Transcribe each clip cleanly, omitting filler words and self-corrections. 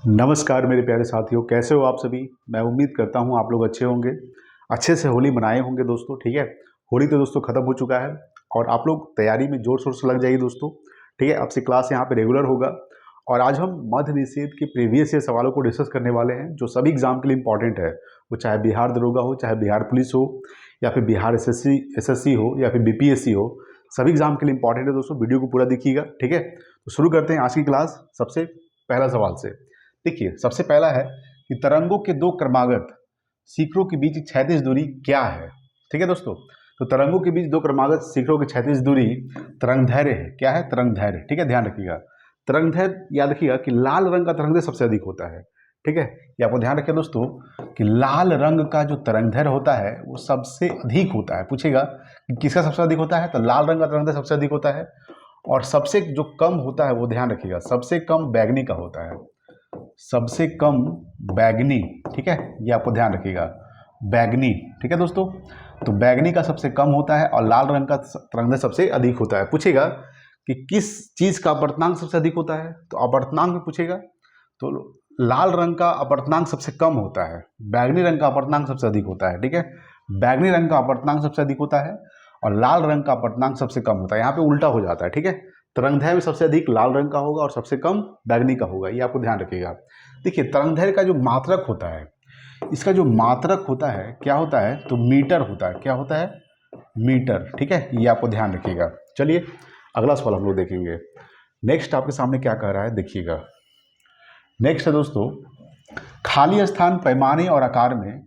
नमस्कार मेरे प्यारे साथियों, कैसे हो आप सभी। मैं उम्मीद करता हूँ आप लोग अच्छे होंगे, अच्छे से होली मनाए होंगे दोस्तों। ठीक है, होली तो दोस्तों ख़त्म हो चुका है और आप लोग तैयारी में जोर शोर से लग जाइए दोस्तों। ठीक है, अब से क्लास यहाँ पे रेगुलर होगा और आज हम मध्य निषेध के प्रीवियस ईयर सवालों को डिस्कस करने वाले हैं जो सभी एग्जाम के लिए इंपॉर्टेंट है। वो चाहे बिहार दरोगा हो, चाहे बिहार पुलिस हो, या फिर बिहार एसएससी हो, या फिर बीपीएससी हो, सभी एग्जाम के लिए इंपॉर्टेंट है दोस्तों। वीडियो को पूरा देखिएगा। ठीक है, तो शुरू करते हैं आज की क्लास सबसे पहला सवाल से। देखिए, सबसे पहला है कि तरंगों के दो क्रमागत शिखरों के बीच क्षैतिज दूरी क्या है। ठीक है दोस्तों, तो तरंगों के बीच दो क्रमागत शिखरों की क्षैतिज दूरी तरंगदैर्घ्य है। क्या है? तरंगदैर्घ्य। ठीक है, ध्यान रखिएगा। तरंगदैर्घ्य याद रखिएगा कि लाल रंग का तरंगदैर्घ्य सबसे अधिक होता है। ठीक है, ये आपको ध्यान रखिए दोस्तों कि लाल रंग का जो तरंगदैर्घ्य होता है वो सबसे अधिक होता है। पूछेगा कि किसका सबसे अधिक होता है, तो लाल रंग का तरंगदैर्घ्य सबसे अधिक होता है। और सबसे जो कम होता है वो ध्यान रखिएगा, सबसे कम बैगनी का होता है। सबसे कम बैगनी। ठीक है, ये आपको ध्यान रखिएगा, बैगनी। ठीक है दोस्तों, तो बैगनी का सबसे कम होता है और लाल रंग का तरंगदैर्घ्य सबसे अधिक होता है। पूछेगा कि किस चीज का अपवर्तनांक सबसे अधिक होता है, तो अपवर्तनांक में पूछेगा तो लाल रंग का अपवर्तनांक सबसे कम होता है, बैगनी रंग का अपवर्तनांक सबसे अधिक होता है। ठीक है, बैगनी रंग का अपवर्तनांक सबसे अधिक होता है और लाल रंग का अपवर्तनांक सबसे कम होता है। यहाँ पे उल्टा हो जाता है। ठीक है, तरंगदैर्घ्य में सबसे अधिक लाल रंग का होगा और सबसे कम बैगनी का होगा, ये आपको ध्यान रखिएगा। देखिए, तरंगदैर्घ्य का जो मात्रक होता है, इसका जो मात्रक होता है क्या होता है, तो मीटर होता है। क्या होता है? मीटर। ठीक है, ये आपको ध्यान रखिएगा। चलिए अगला सवाल हम लोग देखेंगे। नेक्स्ट आपके सामने क्या कह रहा है, देखिएगा। नेक्स्ट है दोस्तों, खाली स्थान पैमाने और आकार में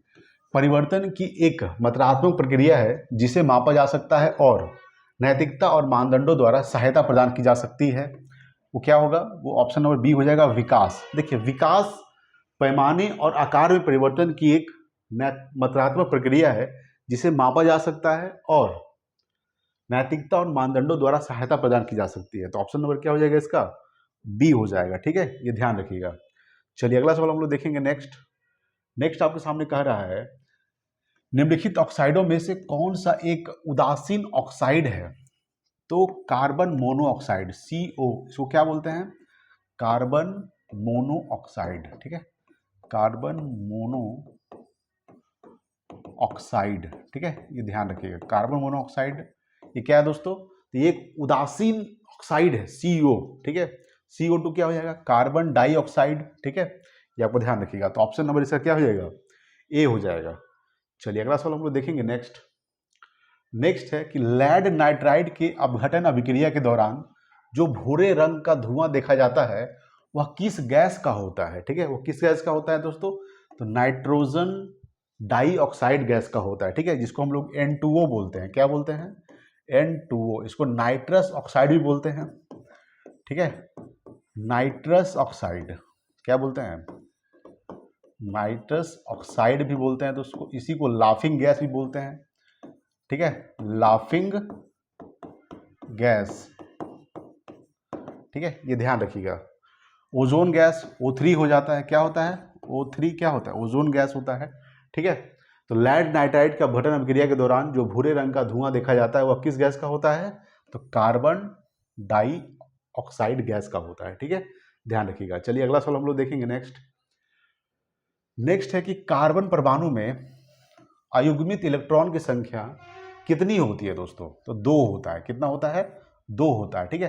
परिवर्तन की एक मात्रात्मक प्रक्रिया है जिसे मापा जा सकता है और नैतिकता और मानदंडों द्वारा सहायता प्रदान की जा सकती है। वो क्या होगा? वो ऑप्शन नंबर बी हो जाएगा, विकास। देखिए, विकास पैमाने और आकार में परिवर्तन की एक मात्रात्मक प्रक्रिया है जिसे मापा जा सकता है और नैतिकता और मानदंडों द्वारा सहायता प्रदान की जा सकती है। तो ऑप्शन नंबर क्या हो जाएगा इसका? बी हो जाएगा। ठीक है, ये ध्यान रखिएगा। चलिए अगला सवाल हम लोग देखेंगे। नेक्स्ट आपके सामने कह रहा है, निम्नलिखित ऑक्साइडों में से कौन सा एक उदासीन ऑक्साइड है? तो कार्बन मोनोऑक्साइड, CO, इसको क्या बोलते हैं? Carbon monoxide. ठीक है, कार्बन मोनो ऑक्साइड। ठीक है, ये ध्यान रखिएगा, कार्बन मोनोऑक्साइड ये क्या है दोस्तों? तो ये एक उदासीन ऑक्साइड है, CO। ठीक है, CO2 क्या हो जाएगा? Carbon dioxide. ठीक है, ये आपको ध्यान रखिएगा। तो ऑप्शन नंबर इसका क्या हो जाएगा? ए हो जाएगा। चलिए अगला सवाल हम लोग देखेंगे। नेक्स्ट है कि लेड नाइट्राइड के अपघटन अभिक्रिया के दौरान जो भूरे रंग का धुआं देखा जाता है वह किस गैस का होता है? ठीक है, वो किस गैस का होता है दोस्तों? तो नाइट्रोजन डाइऑक्साइड गैस का होता है। ठीक है, जिसको हम लोग N2O बोलते हैं। क्या बोलते हैं? N2O। इसको नाइट्रस ऑक्साइड भी बोलते हैं। ठीक है, नाइट्रस ऑक्साइड क्या बोलते हैं? नाइट्रस ऑक्साइड भी बोलते हैं दोस्तों। इसी को लाफिंग गैस भी बोलते हैं। ठीक है, लाफिंग गैस। ठीक है, ये ध्यान रखिएगा। ओजोन गैस O3 हो जाता है। क्या होता है? O3 क्या होता है? ओजोन गैस होता है। ठीक है, तो लेड नाइट्राइड का अपघटन अभिक्रिया के दौरान जो भूरे रंग का धुआं देखा जाता है वह किस गैस का होता है? तो कार्बन डाई ऑक्साइड गैस का होता है। ठीक है, ध्यान रखिएगा। चलिए अगला सवाल हम लोग देखेंगे। नेक्स्ट है कि कार्बन परमाणु में अयुग्मित इलेक्ट्रॉन की संख्या कितनी होती है दोस्तों? तो 2 होता है। कितना होता है? 2 होता है। ठीक है,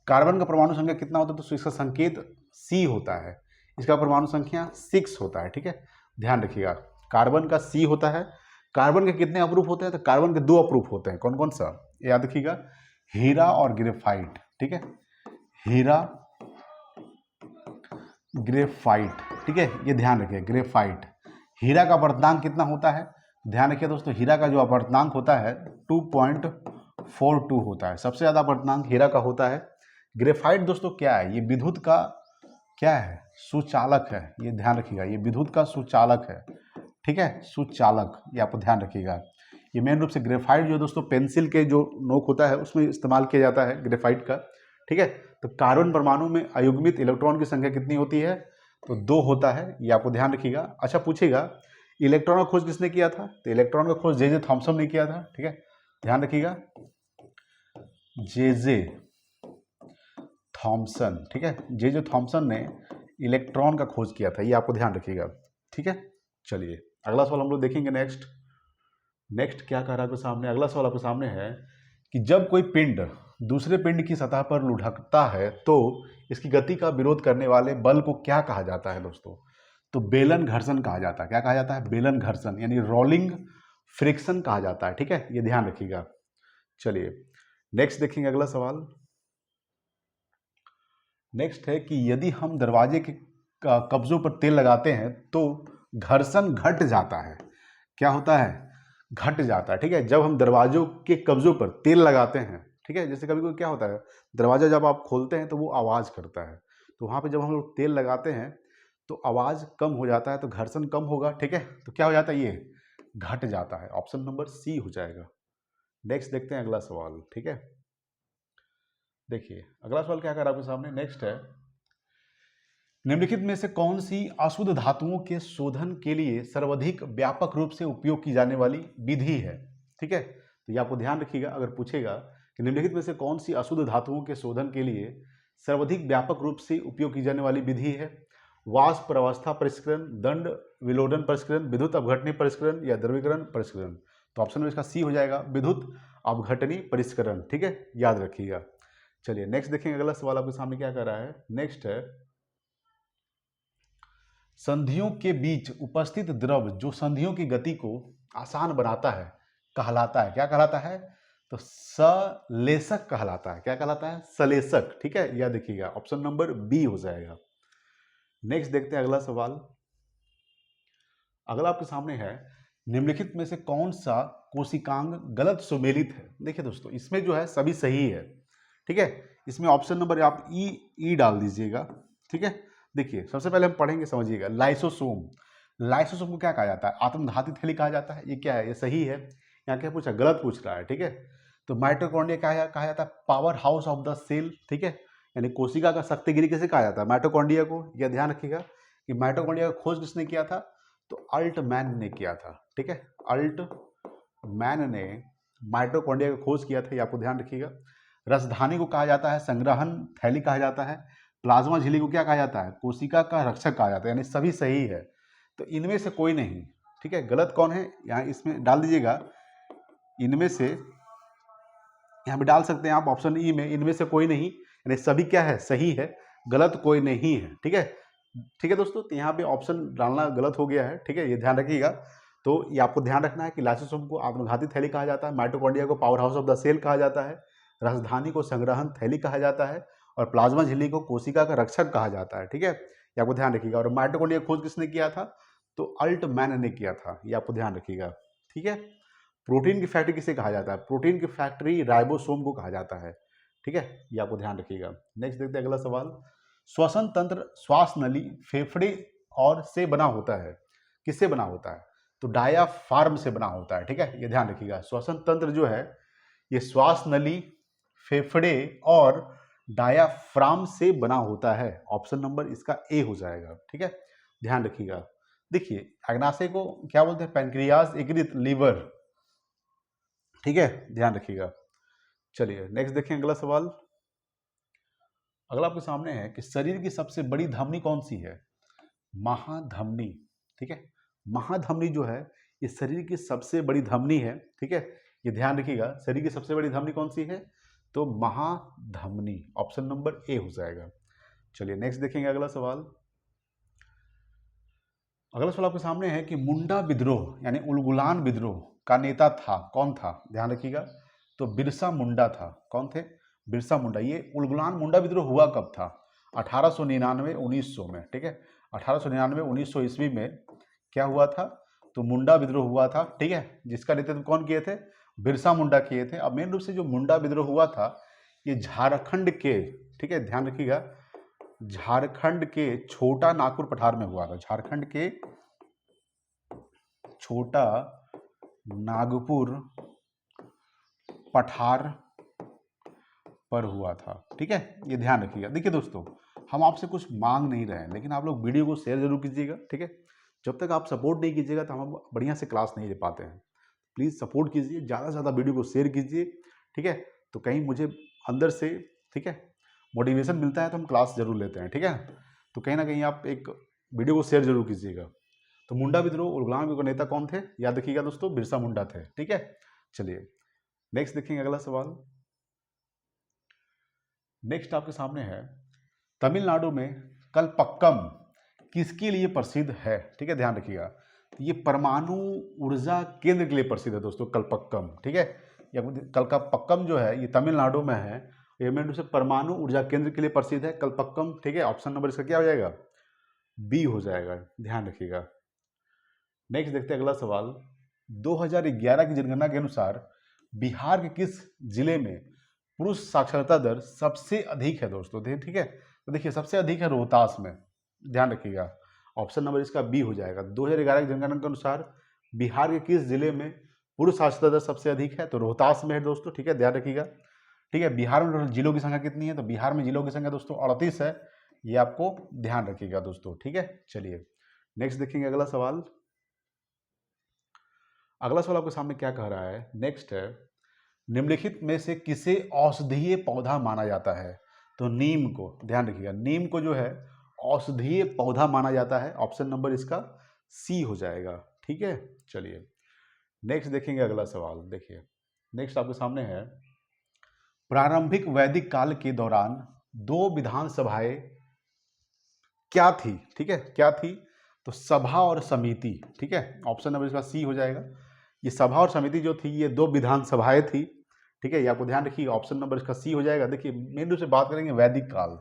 कार्बन का परमाणु संख्या कितना होता है? तो इसका संकेत C होता है। इसका परमाणु संख्या 6 होता है। ठीक है, ध्यान रखिएगा, कार्बन का C होता है। कार्बन के कितने अप्रूफ होते हैं? तो कार्बन के 2 अप्रूफ होते हैं। कौन कौन सा? याद रखिएगा, हीरा और ग्रेफाइट। ठीक है, हीरा ग्रेफाइट। ठीक है, ये ध्यान रखिए, ग्रेफाइट। हीरा का अपवर्तनांक कितना होता है? ध्यान रखिए दोस्तों, हीरा का जो अपवर्तनांक होता है 2.42 होता है। सबसे ज्यादा अपवर्तनांक हीरा का होता है। ग्रेफाइट दोस्तों क्या है? ये विद्युत का क्या है? सुचालक है। ये ध्यान रखिएगा, ये विद्युत का सुचालक है। ठीक है, सुचालक, ये आपको ध्यान रखिएगा। ये मेन रूप से ग्रेफाइट जो दोस्तों पेंसिल के जो नोक होता है उसमें इस्तेमाल किया जाता है ग्रेफाइट का। ठीक है, तो कार्बन परमाणु में अयुग्मित इलेक्ट्रॉन की संख्या कितनी होती है? तो 2 होता है, ये आपको ध्यान रखिएगा। अच्छा, पूछेगा इलेक्ट्रॉन का खोज किसने किया था? तो इलेक्ट्रॉन का खोज जे थॉमसन ने किया था। ठीक है, ध्यान रखिएगा, जे थॉमसन। ठीक है, जे थॉमसन ने इलेक्ट्रॉन का खोज किया था, ये आपको ध्यान रखिएगा। ठीक है, चलिए अगला सवाल हम लोग देखेंगे। नेक्स्ट क्या कह रहा है आपके सामने, अगला सवाल आपके सामने है कि जब कोई पिंड दूसरे पिंड की सतह पर लुढ़कता है तो इसकी गति का विरोध करने वाले बल को क्या कहा जाता है दोस्तों? तो बेलन घर्षण कहा जाता है। क्या कहा जाता है? बेलन घर्षण, यानी रोलिंग फ्रिक्शन कहा जाता है। ठीक है, ये ध्यान रखिएगा। चलिए नेक्स्ट देखेंगे अगला सवाल। नेक्स्ट है कि यदि हम दरवाजे के कब्जों पर तेल लगाते हैं तो घर्षण घट जाता है। क्या होता है? घट जाता है। ठीक है, जब हम दरवाजों के कब्जों पर तेल लगाते हैं, ठीक है, जैसे कभी कभी क्या होता है, दरवाजा जब आप खोलते हैं तो वो आवाज़ करता है, तो वहाँ पे जब हम लोग तेल लगाते हैं तो आवाज़ कम हो जाता है, तो घर्षण कम होगा। ठीक है, तो क्या हो जाता है? ये घट जाता है। ऑप्शन नंबर सी हो जाएगा। नेक्स्ट देखते हैं अगला सवाल। ठीक है, देखिए अगला सवाल क्या कर रहा है आपके सामने। नेक्स्ट है, निम्नलिखित में से कौन सी अशुद्ध धातुओं के शोधन के लिए सर्वाधिक व्यापक रूप से उपयोग की जाने वाली विधि है? ठीक है, तो ये आपको ध्यान रखिएगा। अगर पूछेगा कि निम्नलिखित में से कौन सी अशुद्ध धातुओं के शोधन के लिए सर्वाधिक व्यापक रूप से उपयोग की जाने वाली विधि है, वाष्प अवस्था परिष्करण, दंड विलोडन परिष्करण, विद्युत अपघटनी परिष्करण या द्रवीकरण परिष्करण? तो ऑप्शन में इसका सी हो जाएगा, विद्युत अपघटनी परिष्करण। ठीक है, याद रखिएगा। चलिए नेक्स्ट देखेंगे अगला सवाल आपके सामने क्या कर रहा है। नेक्स्ट है, संधियों के बीच उपस्थित द्रव जो संधियों की गति को आसान बनाता है कहलाता है, क्या कहलाता है? तो सलेशक कहलाता है। क्या कहलाता है? सलेशक। ठीक है, यह देखिएगा, ऑप्शन नंबर बी हो जाएगा। नेक्स्ट देखते हैं अगला सवाल। अगला आपके सामने है, निम्नलिखित में से कौन सा कोशिकांग गलत सुमेलित है? देखिए दोस्तों, इसमें जो है सभी सही है। ठीक है, इसमें ऑप्शन नंबर आप ई डाल दीजिएगा। ठीक है, देखिए सबसे पहले हम पढ़ेंगे, समझिएगा। लाइसोसोम, लाइसोसोम को क्या कहा जाता है? आत्मघाती थैली कहा जाता है। ये क्या है? ये सही है। यहाँ क्या पूछा? गलत पूछ रहा है। ठीक है, तो माइटोकॉन्ड्रिया कहा जाता है powerhouse of the cell. ठीक है, यानी कोशिका का शक्तिगिरी किसे कहा जाता है? माइटोकॉन्ड्रिया को। यह ध्यान रखिएगा कि माइटोकॉन्ड्रिया का खोज किसने किया था? तो अल्टमैन ने किया था। ठीक है, अल्टमैन ने माइटोकॉन्ड्रिया का खोज किया था, ये आपको ध्यान रखिएगा। रसधानी को कहा जाता है संग्रहण थैली कहा जाता है। प्लाज्मा झिल्ली को क्या कहा जाता है? कोशिका का रक्षक कहा जाता है। यानी सभी सही है, तो इनमें से कोई नहीं। ठीक है, गलत कौन है? यहाँ इसमें डाल दीजिएगा, इनमें से, यहाँ पे डाल सकते हैं आप ऑप्शन ई में, इनमें से कोई नहीं, यानी सभी क्या है? सही है, गलत कोई नहीं है। ठीक है, ठीक है दोस्तों, तो यहाँ पे ऑप्शन डालना गलत हो गया है। ठीक है, ये ध्यान रखिएगा। तो ये आपको ध्यान रखना है कि लाइसोसोम को आत्मघाती थैली कहा जाता है, माइटोकॉन्ड्रिया को powerhouse of the cell कहा जाता है, राजधानी को संग्रहण थैली कहा जाता है, और प्लाज्मा झिल्ली को कोशिका का रक्षक कहा जाता है। ठीक है, ये आपको ध्यान रखिएगा। और माइटोकॉन्ड्रिया खोज किसने किया था? तो अल्टमैन ने किया था, ये आपको ध्यान रखिएगा। ठीक है, प्रोटीन की फैक्ट्री किसे कहा जाता है? प्रोटीन की फैक्ट्री राइबोसोम को कहा जाता है। ठीक है, ये आपको ध्यान रखिएगा। नेक्स्ट देखते हैं अगला सवाल। श्वसन तंत्र श्वास नली फेफड़े और से बना होता है, किससे बना होता है? तो डायाफ्राम से बना होता है। ठीक है, ये ध्यान रखिएगा। श्वसन तंत्र जो है ये श्वास नली, फेफड़े और डायाफ्राम से बना होता है। ऑप्शन नंबर इसका ए हो जाएगा। ठीक है, ध्यान रखिएगा। देखिए अग्नाशय को क्या बोलते हैं? पैंक्रियाज, यकृत, लीवर। ठीक है, ध्यान रखिएगा। चलिए नेक्स्ट देखें अगला सवाल। अगला आपके सामने है कि शरीर की सबसे बड़ी धमनी कौन सी है? महाधमनी। ठीक है, महाधमनी जो है ये शरीर की सबसे बड़ी धमनी है। ठीक है, ये ध्यान रखिएगा, शरीर की सबसे बड़ी धमनी कौन सी है? तो महाधमनी। ऑप्शन नंबर ए हो जाएगा। चलिए नेक्स्ट देखेंगे अगला सवाल। अगला सवाल आपके सामने है कि मुंडा विद्रोह यानी उलगुलान विद्रोह का नेता था, कौन था? ध्यान रखिएगा, तो बिरसा मुंडा था। कौन थे? बिरसा मुंडा। ये उलगुलान मुंडा विद्रोह हुआ कब था? 1899 1900 में। ठीक है, 1899 1900 ईस्वी में क्या हुआ था? तो मुंडा विद्रोह हुआ था। ठीक है, जिसका नेतृत्व कौन किए थे? बिरसा मुंडा किए थे। अब मेन रूप से जो मुंडा विद्रोह हुआ था ये झारखंड के, ठीक है ध्यान रखिएगा, झारखंड के छोटा नागपुर पठार में हुआ था। झारखंड के छोटा नागपुर पठार पर हुआ था। ठीक है, ये ध्यान रखिएगा। देखिए दोस्तों, हम आपसे कुछ मांग नहीं रहे हैं, लेकिन आप लोग वीडियो को शेयर जरूर कीजिएगा। ठीक है, जब तक आप सपोर्ट नहीं कीजिएगा तो हम बढ़िया से क्लास नहीं ले पाते हैं। प्लीज़ सपोर्ट कीजिए, ज़्यादा से ज़्यादा वीडियो को शेयर कीजिए। ठीक है, तो कहीं मुझे अंदर से, ठीक है, मोटिवेशन मिलता है तो हम क्लास जरूर लेते हैं। ठीक है, तो कहीं ना कहीं आप एक वीडियो को शेयर जरूर कीजिएगा। तो मुंडा विद्रोह और गुलाम विद्रोह के नेता कौन थे, याद रखिएगा दोस्तों, बिरसा मुंडा थे। ठीक है, चलिए नेक्स्ट देखेंगे अगला सवाल। नेक्स्ट आपके सामने है, तमिलनाडु में कलपक्कम किसके लिए प्रसिद्ध है। ठीक है, ध्यान रखिएगा, ये परमाणु ऊर्जा केंद्र के लिए प्रसिद्ध है दोस्तों, कलपक्कम। ठीक है, कलपक्कम जो है ये तमिलनाडु में है, ये मेन रूप से परमाणु ऊर्जा केंद्र के लिए प्रसिद्ध है कलपक्कम। ठीक है, ऑप्शन नंबर इसका क्या हो जाएगा, बी हो जाएगा, ध्यान रखिएगा। नेक्स्ट देखते हैं अगला सवाल। 2011 की जनगणना के अनुसार बिहार के किस जिले में पुरुष साक्षरता दर सबसे अधिक है दोस्तों। ठीक है, तो देखिए सबसे अधिक है रोहतास में, ध्यान रखिएगा, ऑप्शन नंबर इसका बी हो जाएगा। 2011 की जनगणना के अनुसार बिहार के किस जिले में पुरुष साक्षरता दर सबसे अधिक है, तो रोहतास में है दोस्तों। ठीक है, ध्यान रखिएगा। ठीक है, बिहार में जिलों की संख्या कितनी है, तो बिहार में जिलों की संख्या दोस्तों 38 है, ये आपको ध्यान रखिएगा दोस्तों। ठीक है, चलिए नेक्स्ट देखेंगे अगला सवाल। अगला सवाल आपके सामने क्या कह रहा है, नेक्स्ट है, निम्नलिखित में से किसे औषधीय पौधा माना जाता है, तो नीम को, ध्यान रखिएगा, नीम को जो है औषधीय पौधा माना जाता है, ऑप्शन नंबर इसका सी हो जाएगा। ठीक है, चलिए नेक्स्ट देखेंगे अगला सवाल। देखिए नेक्स्ट आपके सामने है, प्रारंभिक वैदिक काल के दौरान 2 विधानसभाएं क्या थी। ठीक है, क्या थी, तो सभा और समिति। ठीक है, ऑप्शन नंबर इसका सी हो जाएगा। ये सभा और समिति जो थी ये 2 विधानसभाएं थी। ठीक है, ये आपको ध्यान रखिए, ऑप्शन नंबर इसका सी हो जाएगा। देखिए मेन रूप से बात करेंगे वैदिक काल,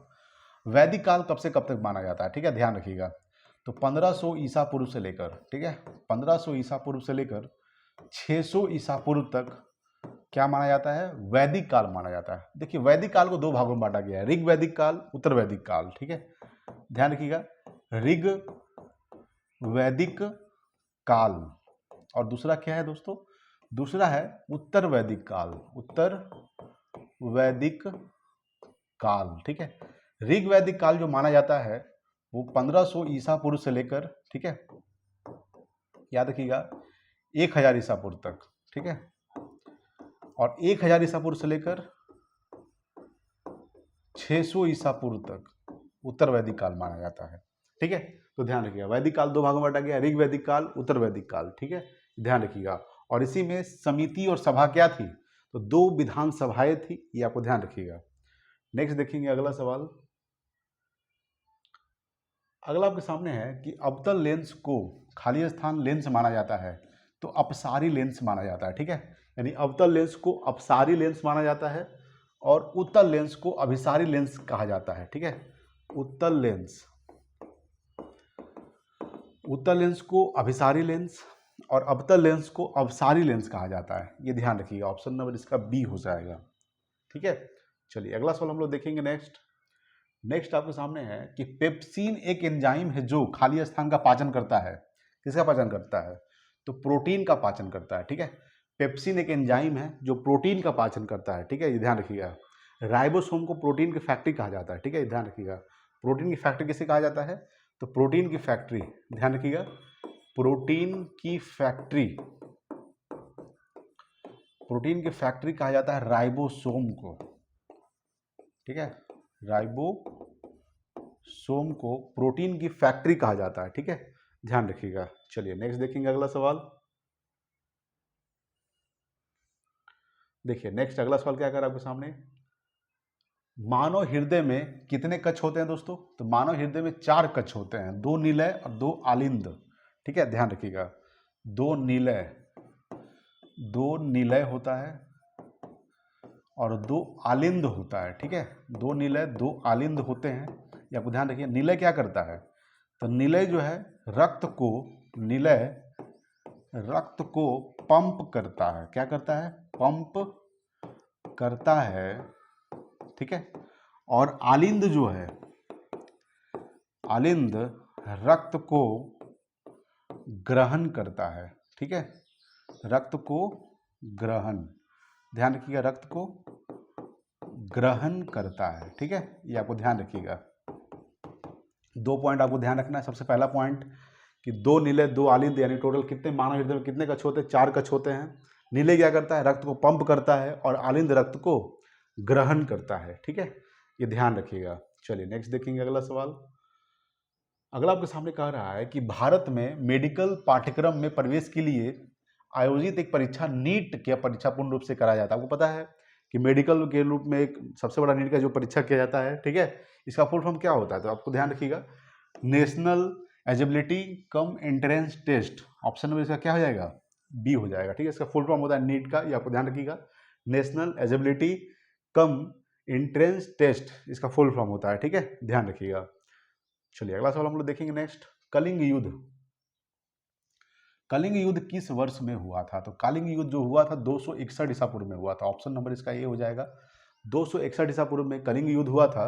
वैदिक काल कब से कब तक माना जाता है। ठीक है, ध्यान रखिएगा, तो 1500 ईसा पूर्व से लेकर, ठीक है, 1500 ईसा पूर्व से लेकर 600 ईसा पूर्व तक क्या माना जाता है, वैदिक काल माना जाता है। देखिए वैदिक काल को 2 भागों में बांटा गया है, ऋग वैदिक काल, उत्तर वैदिक काल। ठीक है, ध्यान रखिएगा, ऋग वैदिक काल और दूसरा क्या है दोस्तों, दूसरा है उत्तर वैदिक काल, उत्तर वैदिक काल। ठीक है, ऋग वैदिक काल जो माना जाता है वो 1500 ईसा पूर्व से लेकर, ठीक है, याद रखिएगा, 1000 ईसा पूर्व तक। ठीक है, और 1000 ईसा पूर्व से लेकर 600 ईसा पूर्व तक उत्तर वैदिक काल माना जाता है। ठीक है, तो ध्यान रखिएगा, वैदिक काल 2 भागों में बांटा गया, ऋग वैदिक काल, उत्तर वैदिक काल। ठीक है, ध्यान रखिएगा, और इसी में समिति और सभा क्या थी, तो 2 विधानसभाएं थी, ये आपको ध्यान रखिएगा। नेक्स्ट देखेंगे अगला सवाल। अगला आपके सामने है कि अवतल लेंस को खाली स्थान लेंस माना जाता है, तो अपसारी लेंस माना जाता है। ठीक है, यानी अवतल लेंस को अपसारी लेंस माना जाता है और उत्तल लेंस को अभिसारी लेंस कहा जाता है। ठीक है, उत्तल लेंस, उत्तल लेंस को अभिसारी लेंस और अवतल लेंस को अपसारी लेंस कहा जाता है, ये ध्यान रखिएगा, ऑप्शन नंबर इसका बी हो जाएगा। ठीक है, चलिए अगला सवाल हम लोग देखेंगे। नेक्स्ट आपके सामने है कि पेप्सिन एक एंजाइम है जो खाली स्थान का पाचन करता है, किसका पाचन करता है, तो प्रोटीन का पाचन करता है। ठीक है, पेप्सिन एक एंजाइम है जो प्रोटीन का पाचन करता है। ठीक है, ये ध्यान रखिएगा, राइबोसोम को प्रोटीन की फैक्ट्री कहा जाता है। ठीक है, ध्यान रखिएगा, प्रोटीन की फैक्ट्री किसे कहा जाता है, तो प्रोटीन की फैक्ट्री, ध्यान रखिएगा, प्रोटीन की फैक्ट्री, प्रोटीन की फैक्ट्री कहा जाता है राइबोसोम को। ठीक है, राइबोसोम को प्रोटीन की फैक्ट्री कहा जाता है। ठीक है, ध्यान रखिएगा। चलिए नेक्स्ट देखेंगे अगला सवाल। देखिए नेक्स्ट अगला सवाल क्या कर रहा है आपके सामने, मानव हृदय में कितने कक्ष होते हैं दोस्तों, तो मानव हृदय में 4 कक्ष होते हैं, 2 निलय और 2 आलिंद। ठीक है, ध्यान रखिएगा, 2 निलय होता है और 2 आलिंद होता है। ठीक है, 2 निलय 2 आलिंद होते हैं, ये आपको ध्यान रखिए। निलय क्या करता है, तो निलय जो है निलय रक्त को पंप करता है, क्या करता है, पंप करता है। ठीक है, और आलिंद जो है, आलिंद रक्त को ग्रहण करता है। ठीक है, रक्त को ग्रहण, ध्यान रखिएगा, रक्त को ग्रहण करता है। ठीक है, ये आपको ध्यान रखिएगा। 2 पॉइंट आपको ध्यान रखना है। सबसे पहला पॉइंट कि 2 निलय 2 आलिंद, यानी टोटल कितने मानव हृदय में कितने कक्ष होते हैं, 4 कक्ष होते हैं। निलय क्या करता है, रक्त को पंप करता है और आलिंद रक्त को ग्रहण करता है। ठीक है, ये ध्यान रखिएगा। चलिए नेक्स्ट देखेंगे अगला सवाल। अगला आपके सामने कह रहा है कि भारत में मेडिकल पाठ्यक्रम में प्रवेश के लिए आयोजित एक परीक्षा नीट की परीक्षा पूर्ण रूप से कराया जाता है। आपको पता है कि मेडिकल के रूप में एक सबसे बड़ा नीट का जो परीक्षा किया जाता है, ठीक है, इसका फुल फॉर्म क्या होता है, तो आपको ध्यान रखिएगा, national eligibility cum entrance test. Option number इसका क्या हो जाएगा, बी हो जाएगा, ठीक है। इसका फुल फॉर्म होता है नीट का, ये आपको ध्यान रखिएगा, national eligibility cum entrance test इसका फुल फॉर्म होता है, ठीक है, ध्यान रखिएगा। चलिए अगला सवाल हम लोग देखेंगे नेक्स्ट, कलिंग युद्ध। कलिंग युद्ध किस वर्ष में हुआ था, तो कलिंग युद्ध जो हुआ था 261 ईसा पूर्व में हुआ था। ऑप्शन नंबर इसका ये हो जाएगा, 261 ईसा पूर्व में कलिंग युद्ध हुआ था,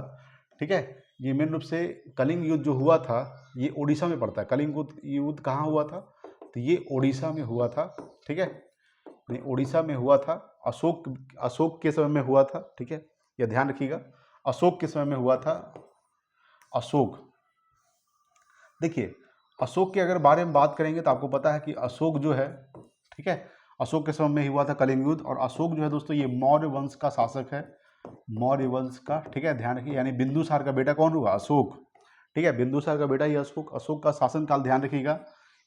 ठीक है। ये मेन रूप से कलिंग युद्ध जो हुआ था ये उड़ीसा में पड़ता है। कलिंग युद्ध कहाँ हुआ था, तो ये उड़ीसा में हुआ था, ठीक है, नहीं उड़ीसा में हुआ था, अशोक के समय में हुआ था, ठीक है, यह ध्यान रखिएगा, अशोक के समय में हुआ था। अशोक, देखिए अशोक के अगर बारे में बात करेंगे तो आपको पता है कि अशोक जो है, ठीक है, अशोक के समय में ही हुआ था कलिंग युद्ध। और अशोक जो है दोस्तों ये मौर्य वंश का शासक है, मौर्य वंश का, ठीक है, ध्यान रखिए, यानी बिंदुसार का बेटा कौन हुआ, अशोक, ठीक है, बिंदुसार का बेटा ही अशोक। अशोक का शासनकाल ध्यान रखिएगा,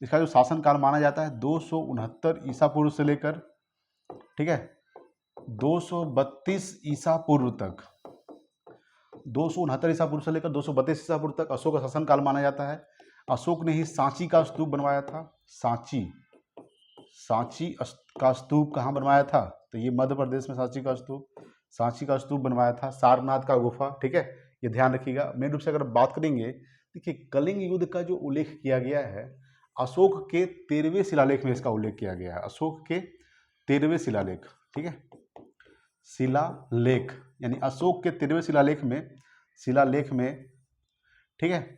इसका जो शासनकाल माना जाता है 269 ईसा पूर्व से लेकर, ठीक है, 232 ईसा पूर्व तक, 269 ईसा पूर्व से लेकर 232 ईसा पूर्व तक अशोक का शासनकाल माना जाता है। अशोक ने ही सांची का स्तूप बनवाया था, सांची का स्तूप कहाँ बनवाया था, तो ये मध्य प्रदेश में सांची का स्तूप बनवाया था, सारनाथ का गुफा, ठीक है, ये ध्यान रखिएगा। मेन रूप से अगर बात करेंगे, देखिए कलिंग युद्ध का जो उल्लेख किया गया है अशोक के 13वें शिलालेख में इसका उल्लेख किया गया है, अशोक के 13वें शिलालेख, ठीक है, शिलालेख यानी अशोक के 13वें शिलालेख में, ठीक है,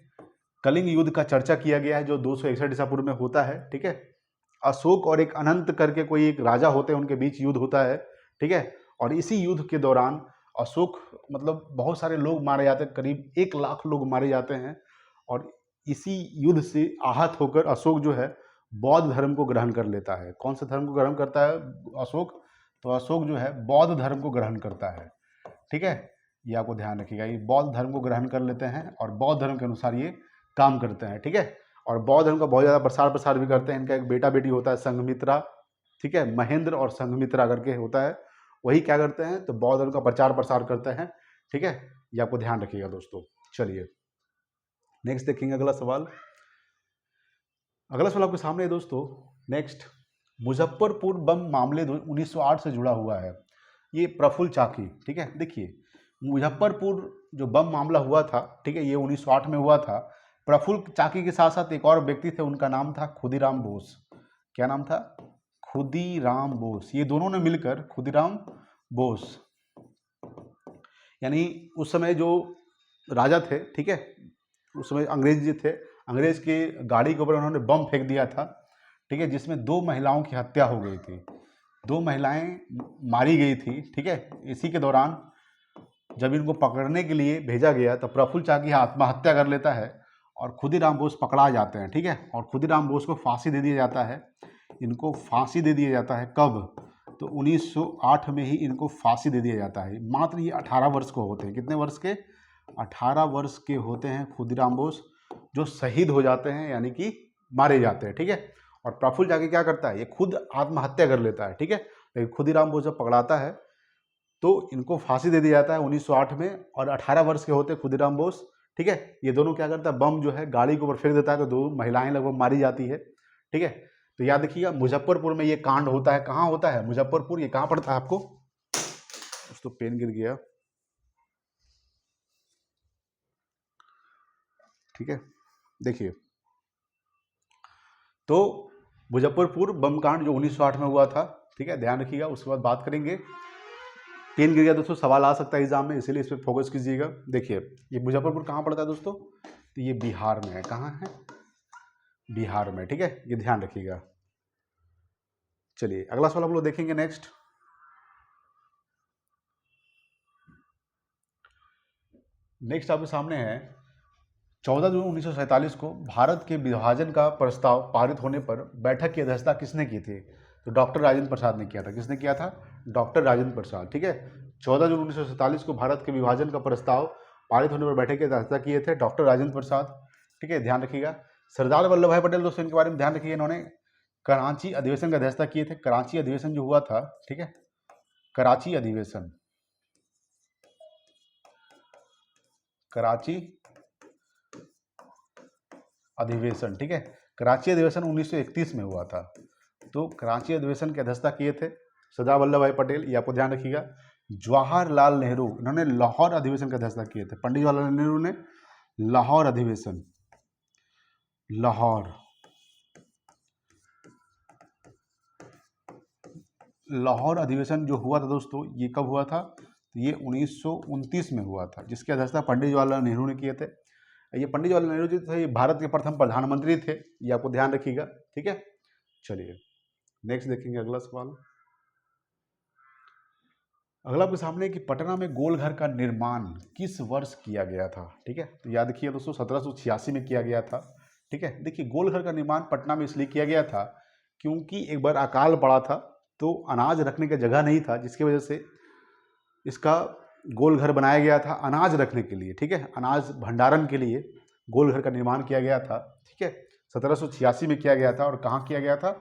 कलिंग युद्ध का चर्चा किया गया है जो 261 ईसा पूर्व में होता है, ठीक है। अशोक और एक अनंत करके कोई एक राजा होते हैं, उनके बीच युद्ध होता है, ठीक है, और इसी युद्ध के दौरान अशोक मतलब बहुत सारे लोग मारे जाते हैं, करीब 1 लाख लोग मारे जाते हैं। और इसी युद्ध से आहत होकर अशोक जो है बौद्ध धर्म को ग्रहण कर लेता है। कौन से धर्म को ग्रहण करता है अशोक, तो अशोक जो है बौद्ध धर्म को ग्रहण करता है, ठीक है, ये आपको ध्यान रखिएगा, ये बौद्ध धर्म को ग्रहण कर लेते हैं और बौद्ध धर्म के अनुसार ये काम करते हैं, ठीक है। और बौद्ध धर्म का बहुत ज़्यादा प्रसार भी करते हैं। इनका एक बेटा बेटी होता है संघमित्रा, ठीक है, महेंद्र और संघमित्रा करके होता है, वही क्या करते हैं तो बौद्ध धर्म का प्रसार करते हैं, ठीक है, ये आपको ध्यान रखिएगा दोस्तों। चलिए नेक्स्ट देखेंगे अगला सवाल आपके सामने है दोस्तों। नेक्स्ट, मुजफ्फरपुर बम मामले 1908 से जुड़ा हुआ है, ये प्रफुल्ल चाकी, ठीक है। देखिए मुजफ्फरपुर जो बम मामला हुआ था, ठीक है, ये 1908 में हुआ था। प्रफुल्ल चाकी के साथ साथ एक और व्यक्ति थे, उनका नाम था खुदीराम बोस। क्या नाम था, खुदीराम बोस। ये दोनों ने मिलकर खुदीराम बोस, यानी उस समय जो राजा थे, ठीक है, उस समय अंग्रेज जी थे, अंग्रेज की गाड़ी के ऊपर उन्होंने बम फेंक दिया था, ठीक है, जिसमें 2 महिलाओं की हत्या हो गई थी, 2 महिलाएं मारी गई थी, ठीक है। इसी के दौरान जब इनको पकड़ने के लिए भेजा गया तो प्रफुल्ल चाकी आत्महत्या कर लेता है और खुदीराम बोस पकड़ा जाते हैं, ठीक है, और खुदीराम बोस को फांसी दे दिया जाता है। इनको फांसी दे दिया जाता है कब, तो 1908 में ही इनको फांसी दे दिया जाता है। मात्र ये 18 वर्ष को होते हैं, कितने वर्ष के, 18 वर्ष के होते हैं खुदीराम बोस, जो शहीद हो जाते हैं यानी कि मारे जाते हैं, ठीक है। और प्रफुल्ल चाकी क्या करता है, ये खुद आत्महत्या कर लेता है, ठीक है। लेकिन खुदीराम बोस जब पकड़ाता है तो इनको फांसी दे दिया जाता है 1908 में, और 18 वर्ष के होते खुदीराम बोस, ठीक है। ये दोनों क्या करता है, बम जो है गाड़ी के ऊपर फेंक देता है, तो 2 महिलाएं लगभग मारी जाती है, ठीक है। तो याद रखिएगा मुजफ्फरपुर में ये कांड होता है। कहाँ होता है, मुजफ्फरपुर, ये कहाँ पड़ता है आपको, तो पेन गिर गया, ठीक है। देखिए तो मुजफ्फरपुर बम कांड जो 1908 में हुआ था, ठीक है, ध्यान रखिएगा। उसके बाद बात करेंगे, पेन गिर गया दोस्तों, सवाल आ सकता है एग्जाम में, इसीलिए इस पर फोकस कीजिएगा। देखिए ये मुजफ्फरपुर कहाँ पड़ता है दोस्तों, तो ये बिहार में है। कहाँ है, बिहार में, ठीक है, ये ध्यान रखिएगा। चलिए अगला सवाल हम लोग देखेंगे नेक्स्ट। आपके सामने है, 14 जून 1947 को भारत के विभाजन का प्रस्ताव पारित होने पर बैठक की अध्यक्षता किसने की थी, तो डॉक्टर राजेंद्र प्रसाद ने किया था। किसने किया था, डॉक्टर राजेंद्र प्रसाद, ठीक है। 14 जून 1947 को भारत के विभाजन का प्रस्ताव पारित होने पर बैठक की अध्यक्षता किए थे डॉक्टर राजेंद्र प्रसाद, ठीक है, ध्यान रखिएगा। सरदार वल्लभ भाई पटेल दोस्तों, इनके बारे में ध्यान रखिए, इन्होंने कराची अधिवेशन की अध्यक्षता किए थे। कराची अधिवेशन जो हुआ था, ठीक है, कराची अधिवेशन, कराची अधिवेशन, ठीक है, कराची अधिवेशन 1931 में हुआ था। तो कराची अधिवेशन की अध्यक्षता किए थे सरदार वल्लभ भाई पटेल, ये आपको ध्यान रखिएगा। जवाहरलाल नेहरू, इन्होंने लाहौर अधिवेशन की अध्यक्षता किए थे। पंडित जवाहरलाल नेहरू ने लाहौर अधिवेशन, लाहौर अधिवेशन जो हुआ था दोस्तों, ये कब हुआ था? तो ये 1929 में हुआ था, जिसकी अध्यक्षता पंडित जवाहरलाल नेहरू ने किए थे। ये पंडित जवाहरलाल नेहरू जी थे, ये भारत के प्रथम प्रधानमंत्री थे, ये आपको ध्यान रखिएगा, ठीक है। चलिए नेक्स्ट देखेंगे अगला सवाल। अगला आपके सामने कि पटना में गोलघर का निर्माण किस वर्ष किया गया था, ठीक है। तो याद रखिए दोस्तों, 1786 में किया गया था, ठीक है। देखिए, गोलघर का निर्माण पटना में इसलिए किया गया था क्योंकि एक बार अकाल पड़ा था, तो अनाज रखने की जगह नहीं था, जिसकी वजह से इसका गोलघर बनाया गया था, अनाज रखने के लिए, ठीक है, अनाज भंडारण के लिए गोलघर का निर्माण किया गया था, ठीक है। 1786 में किया गया था, और कहाँ किया गया था?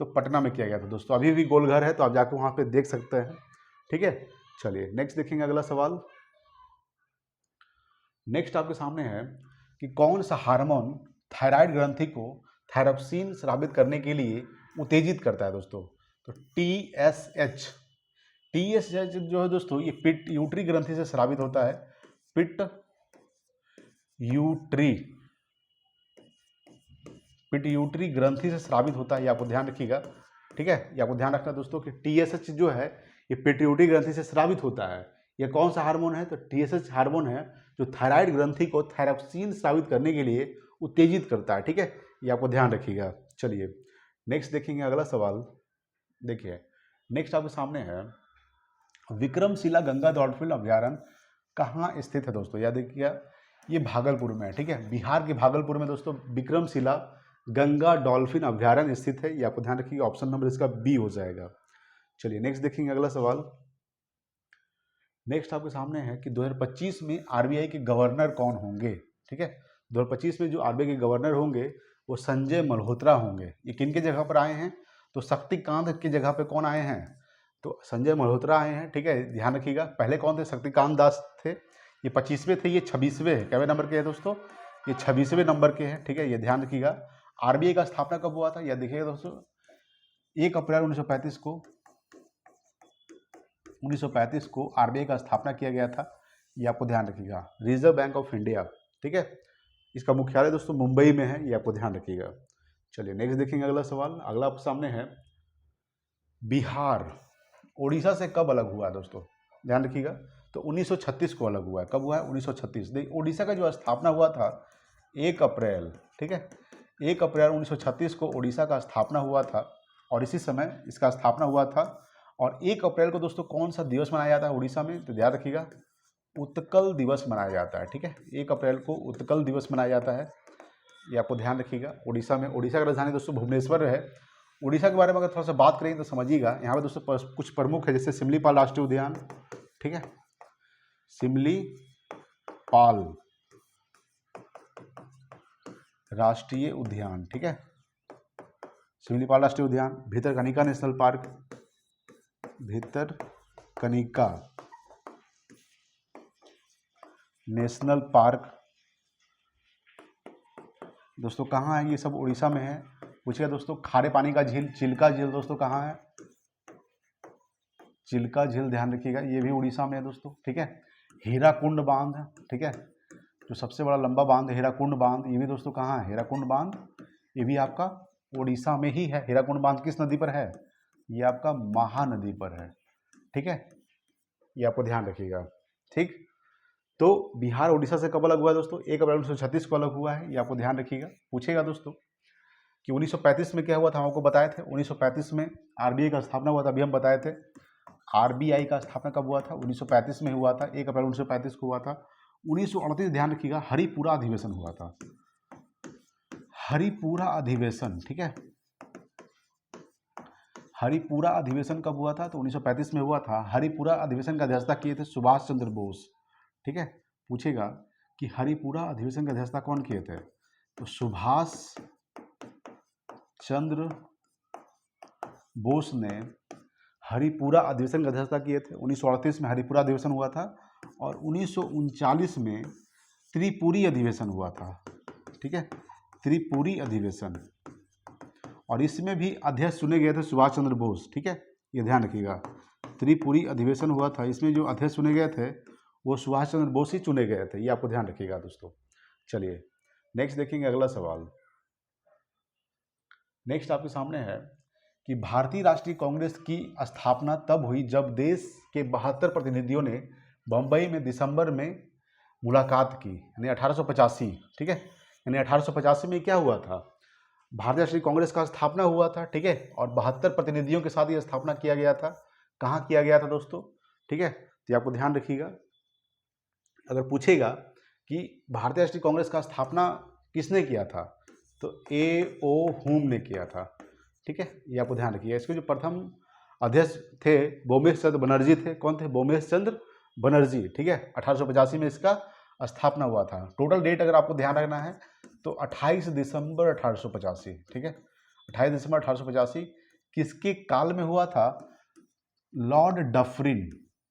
तो पटना में किया गया था दोस्तों। अभी भी गोलघर है, तो आप जाकर वहाँ पे देख सकते हैं, ठीक है। चलिए नेक्स्ट देखेंगे अगला सवाल। नेक्स्ट आपके सामने है कि कौन सा हार्मोन थायराइड ग्रंथि को थायरोक्सिन स्रावित करने के लिए उत्तेजित करता है दोस्तों? तो TSH, TSH जो है दोस्तों, ये पिट्यूटरी ग्रंथि से स्रावित होता है। पिट्यूटरी ग्रंथि से स्रावित होता है, ये आपको ध्यान रखिएगा, ठीक है। ये आपको ध्यान रखना दोस्तों कि TSH जो है ये पिट्यूटरी ग्रंथि से स्रावित होता है। ये कौन सा हार्मोन है? तो TSH हार्मोन है जो थायराइड ग्रंथि को थायरोक्सिन स्रावित करने के लिए उत्तेजित करता है, ठीक है। ये आपको ध्यान रखिएगा। चलिए नेक्स्ट देखेंगे अगला सवाल। देखिए नेक्स्ट आपके सामने है, विक्रमशिला गंगा डॉल्फिन अभ्यारण्य कहाँ स्थित है दोस्तों? याद रखिएगा, ये भागलपुर में है, ठीक है। बिहार के भागलपुर में दोस्तों विक्रमशिला गंगा डॉल्फिन अभ्यारण्य स्थित है, ये आपको ध्यान रखिएगा। ऑप्शन नंबर इसका बी हो जाएगा। चलिए नेक्स्ट देखेंगे अगला सवाल। नेक्स्ट आपके सामने है कि 2025 में RBI के गवर्नर कौन होंगे, ठीक है। 2025 में जो RBI के गवर्नर होंगे वो संजय मल्होत्रा होंगे। ये किन के जगह पर आए हैं? तो शक्तिकांत की जगह पे कौन आए हैं? तो संजय मल्होत्रा आए हैं, ठीक है, ध्यान रखिएगा। पहले कौन थे? शक्तिकांत दास थे, ये 25वें थे, ये 26वें है। कैवे नंबर के हैं दोस्तों? ये 26वें नंबर के हैं, ठीक है, ये ध्यान रखिएगा। RBI का स्थापना कब हुआ था? यह देखिएगा दोस्तों, 1 अप्रैल 1935 को RBI का स्थापना किया गया था, ये आपको ध्यान रखिएगा। रिजर्व बैंक ऑफ इंडिया, ठीक है, इसका मुख्यालय दोस्तों मुंबई में है, ये आपको ध्यान रखिएगा। चलिए नेक्स्ट देखेंगे अगला सवाल। अगला आपके सामने है, बिहार उड़ीसा से कब अलग हुआ दोस्तों? ध्यान रखिएगा। तो 1936 को अलग हुआ है। कब हुआ है? 1936। देखिए उड़ीसा का जो स्थापना हुआ था 1 अप्रैल, ठीक है, 1 अप्रैल 1936 को उड़ीसा का स्थापना हुआ था, और इसी समय इसका स्थापना हुआ था। और 1 अप्रैल को दोस्तों कौन सा दिवस मनाया जाता है उड़ीसा में? तो ध्यान रखिएगा, उत्कल दिवस मनाया जाता है, ठीक है। 1 अप्रैल को उत्कल दिवस मनाया जाता है, ये आपको ध्यान रखिएगा। उड़ीसा में, उड़ीसा की राजधानी दोस्तों भुवनेश्वर है। उड़ीसा के बारे में अगर थोड़ा सा बात करें तो समझिएगा, यहाँ पे दोस्तों कुछ प्रमुख है, जैसे सिमलीपाल राष्ट्रीय उद्यान, ठीक है, सिमलीपाल राष्ट्रीय उद्यान, ठीक है, सिमलीपाल राष्ट्रीय उद्यान, Bhitarkanika national park, Bhitarkanika national park दोस्तों कहाँ है? ये सब उड़ीसा में है। पूछिएगा दोस्तों, खारे पानी का झील, चिल्का झील दोस्तों कहाँ है? चिल्का झील, ध्यान रखिएगा, ये भी उड़ीसा में है दोस्तों, ठीक है। हीराकुंड बांध, ठीक है, जो सबसे बड़ा लंबा बांध है हीराकुंड बांध, ये भी दोस्तों कहाँ है? हीराकुंड बांध, ये भी आपका उड़ीसा में ही है। हीराकुंड बांध किस नदी पर है? ये आपका महानदी पर है, ठीक है, ये आपको ध्यान रखिएगा, ठीक। तो बिहार उड़ीसा से कब अलग हुआ है दोस्तों? 1 अप्रैल 1936 को अलग हुआ है, ये आपको ध्यान रखिएगा। पूछेगा दोस्तों कि 1935 में क्या हुआ था, हम आपको बताए थे। 1935 में RBI का स्थापना हुआ था, अभी हम बताए थे। RBI का स्थापना कब हुआ था? 1935 में हुआ था, 1 अप्रैल 1935 को हुआ था। 1938 ध्यान रखिएगा, हरिपुरा अधिवेशन हुआ था, हरिपुरा अधिवेशन, ठीक है। हरिपुरा अधिवेशन कब हुआ था? तो 1935 में हुआ था। हरिपुरा अधिवेशन का अध्यक्षता किए थे सुभाष चंद्र बोस, ठीक है। पूछेगा कि हरिपुरा अधिवेशन की अध्यक्षता कौन किए थे? तो सुभाष चंद्र बोस ने हरिपुरा अधिवेशन की अध्यक्षता किए थे। 1938 में हरिपुरा अधिवेशन हुआ था और 1939 में त्रिपुरी अधिवेशन हुआ था। ठीक है, त्रिपुरी अधिवेशन, और इसमें भी अध्यक्ष चुने गए थे सुभाष चंद्र बोस। ठीक है, ये ध्यान रखिएगा, त्रिपुरी अधिवेशन हुआ था, इसमें जो अध्यक्ष चुने गए थे वो सुभाष चंद्र बोस ही चुने गए थे, ये आपको ध्यान रखिएगा दोस्तों। चलिए नेक्स्ट देखेंगे अगला सवाल। नेक्स्ट आपके सामने है कि भारतीय राष्ट्रीय कांग्रेस की स्थापना तब हुई जब देश के 72 प्रतिनिधियों ने बम्बई में दिसंबर में मुलाकात की, यानी 1885। ठीक है, यानी 1885 में क्या हुआ था, भारतीय राष्ट्रीय कांग्रेस का स्थापना हुआ था। ठीक है, और 72 प्रतिनिधियों के साथ ये स्थापना किया गया था। कहाँ किया गया था दोस्तों? ठीक है, तो आपको ध्यान रखिएगा, अगर पूछेगा कि भारतीय राष्ट्रीय कांग्रेस का स्थापना किसने किया था, तो A.O. हुम ने किया था। ठीक है, ये आपको ध्यान रखिएगा। इसके जो प्रथम अध्यक्ष थे बोमेश चंद्र बनर्जी थे। कौन थे? बोमेश चंद्र बनर्जी। ठीक है, 1885 में इसका स्थापना हुआ था। टोटल डेट अगर आपको ध्यान रखना है तो 28 दिसंबर 1885। ठीक है, 28 दिसंबर 1885 किसके काल में हुआ था? Lord Dufferin.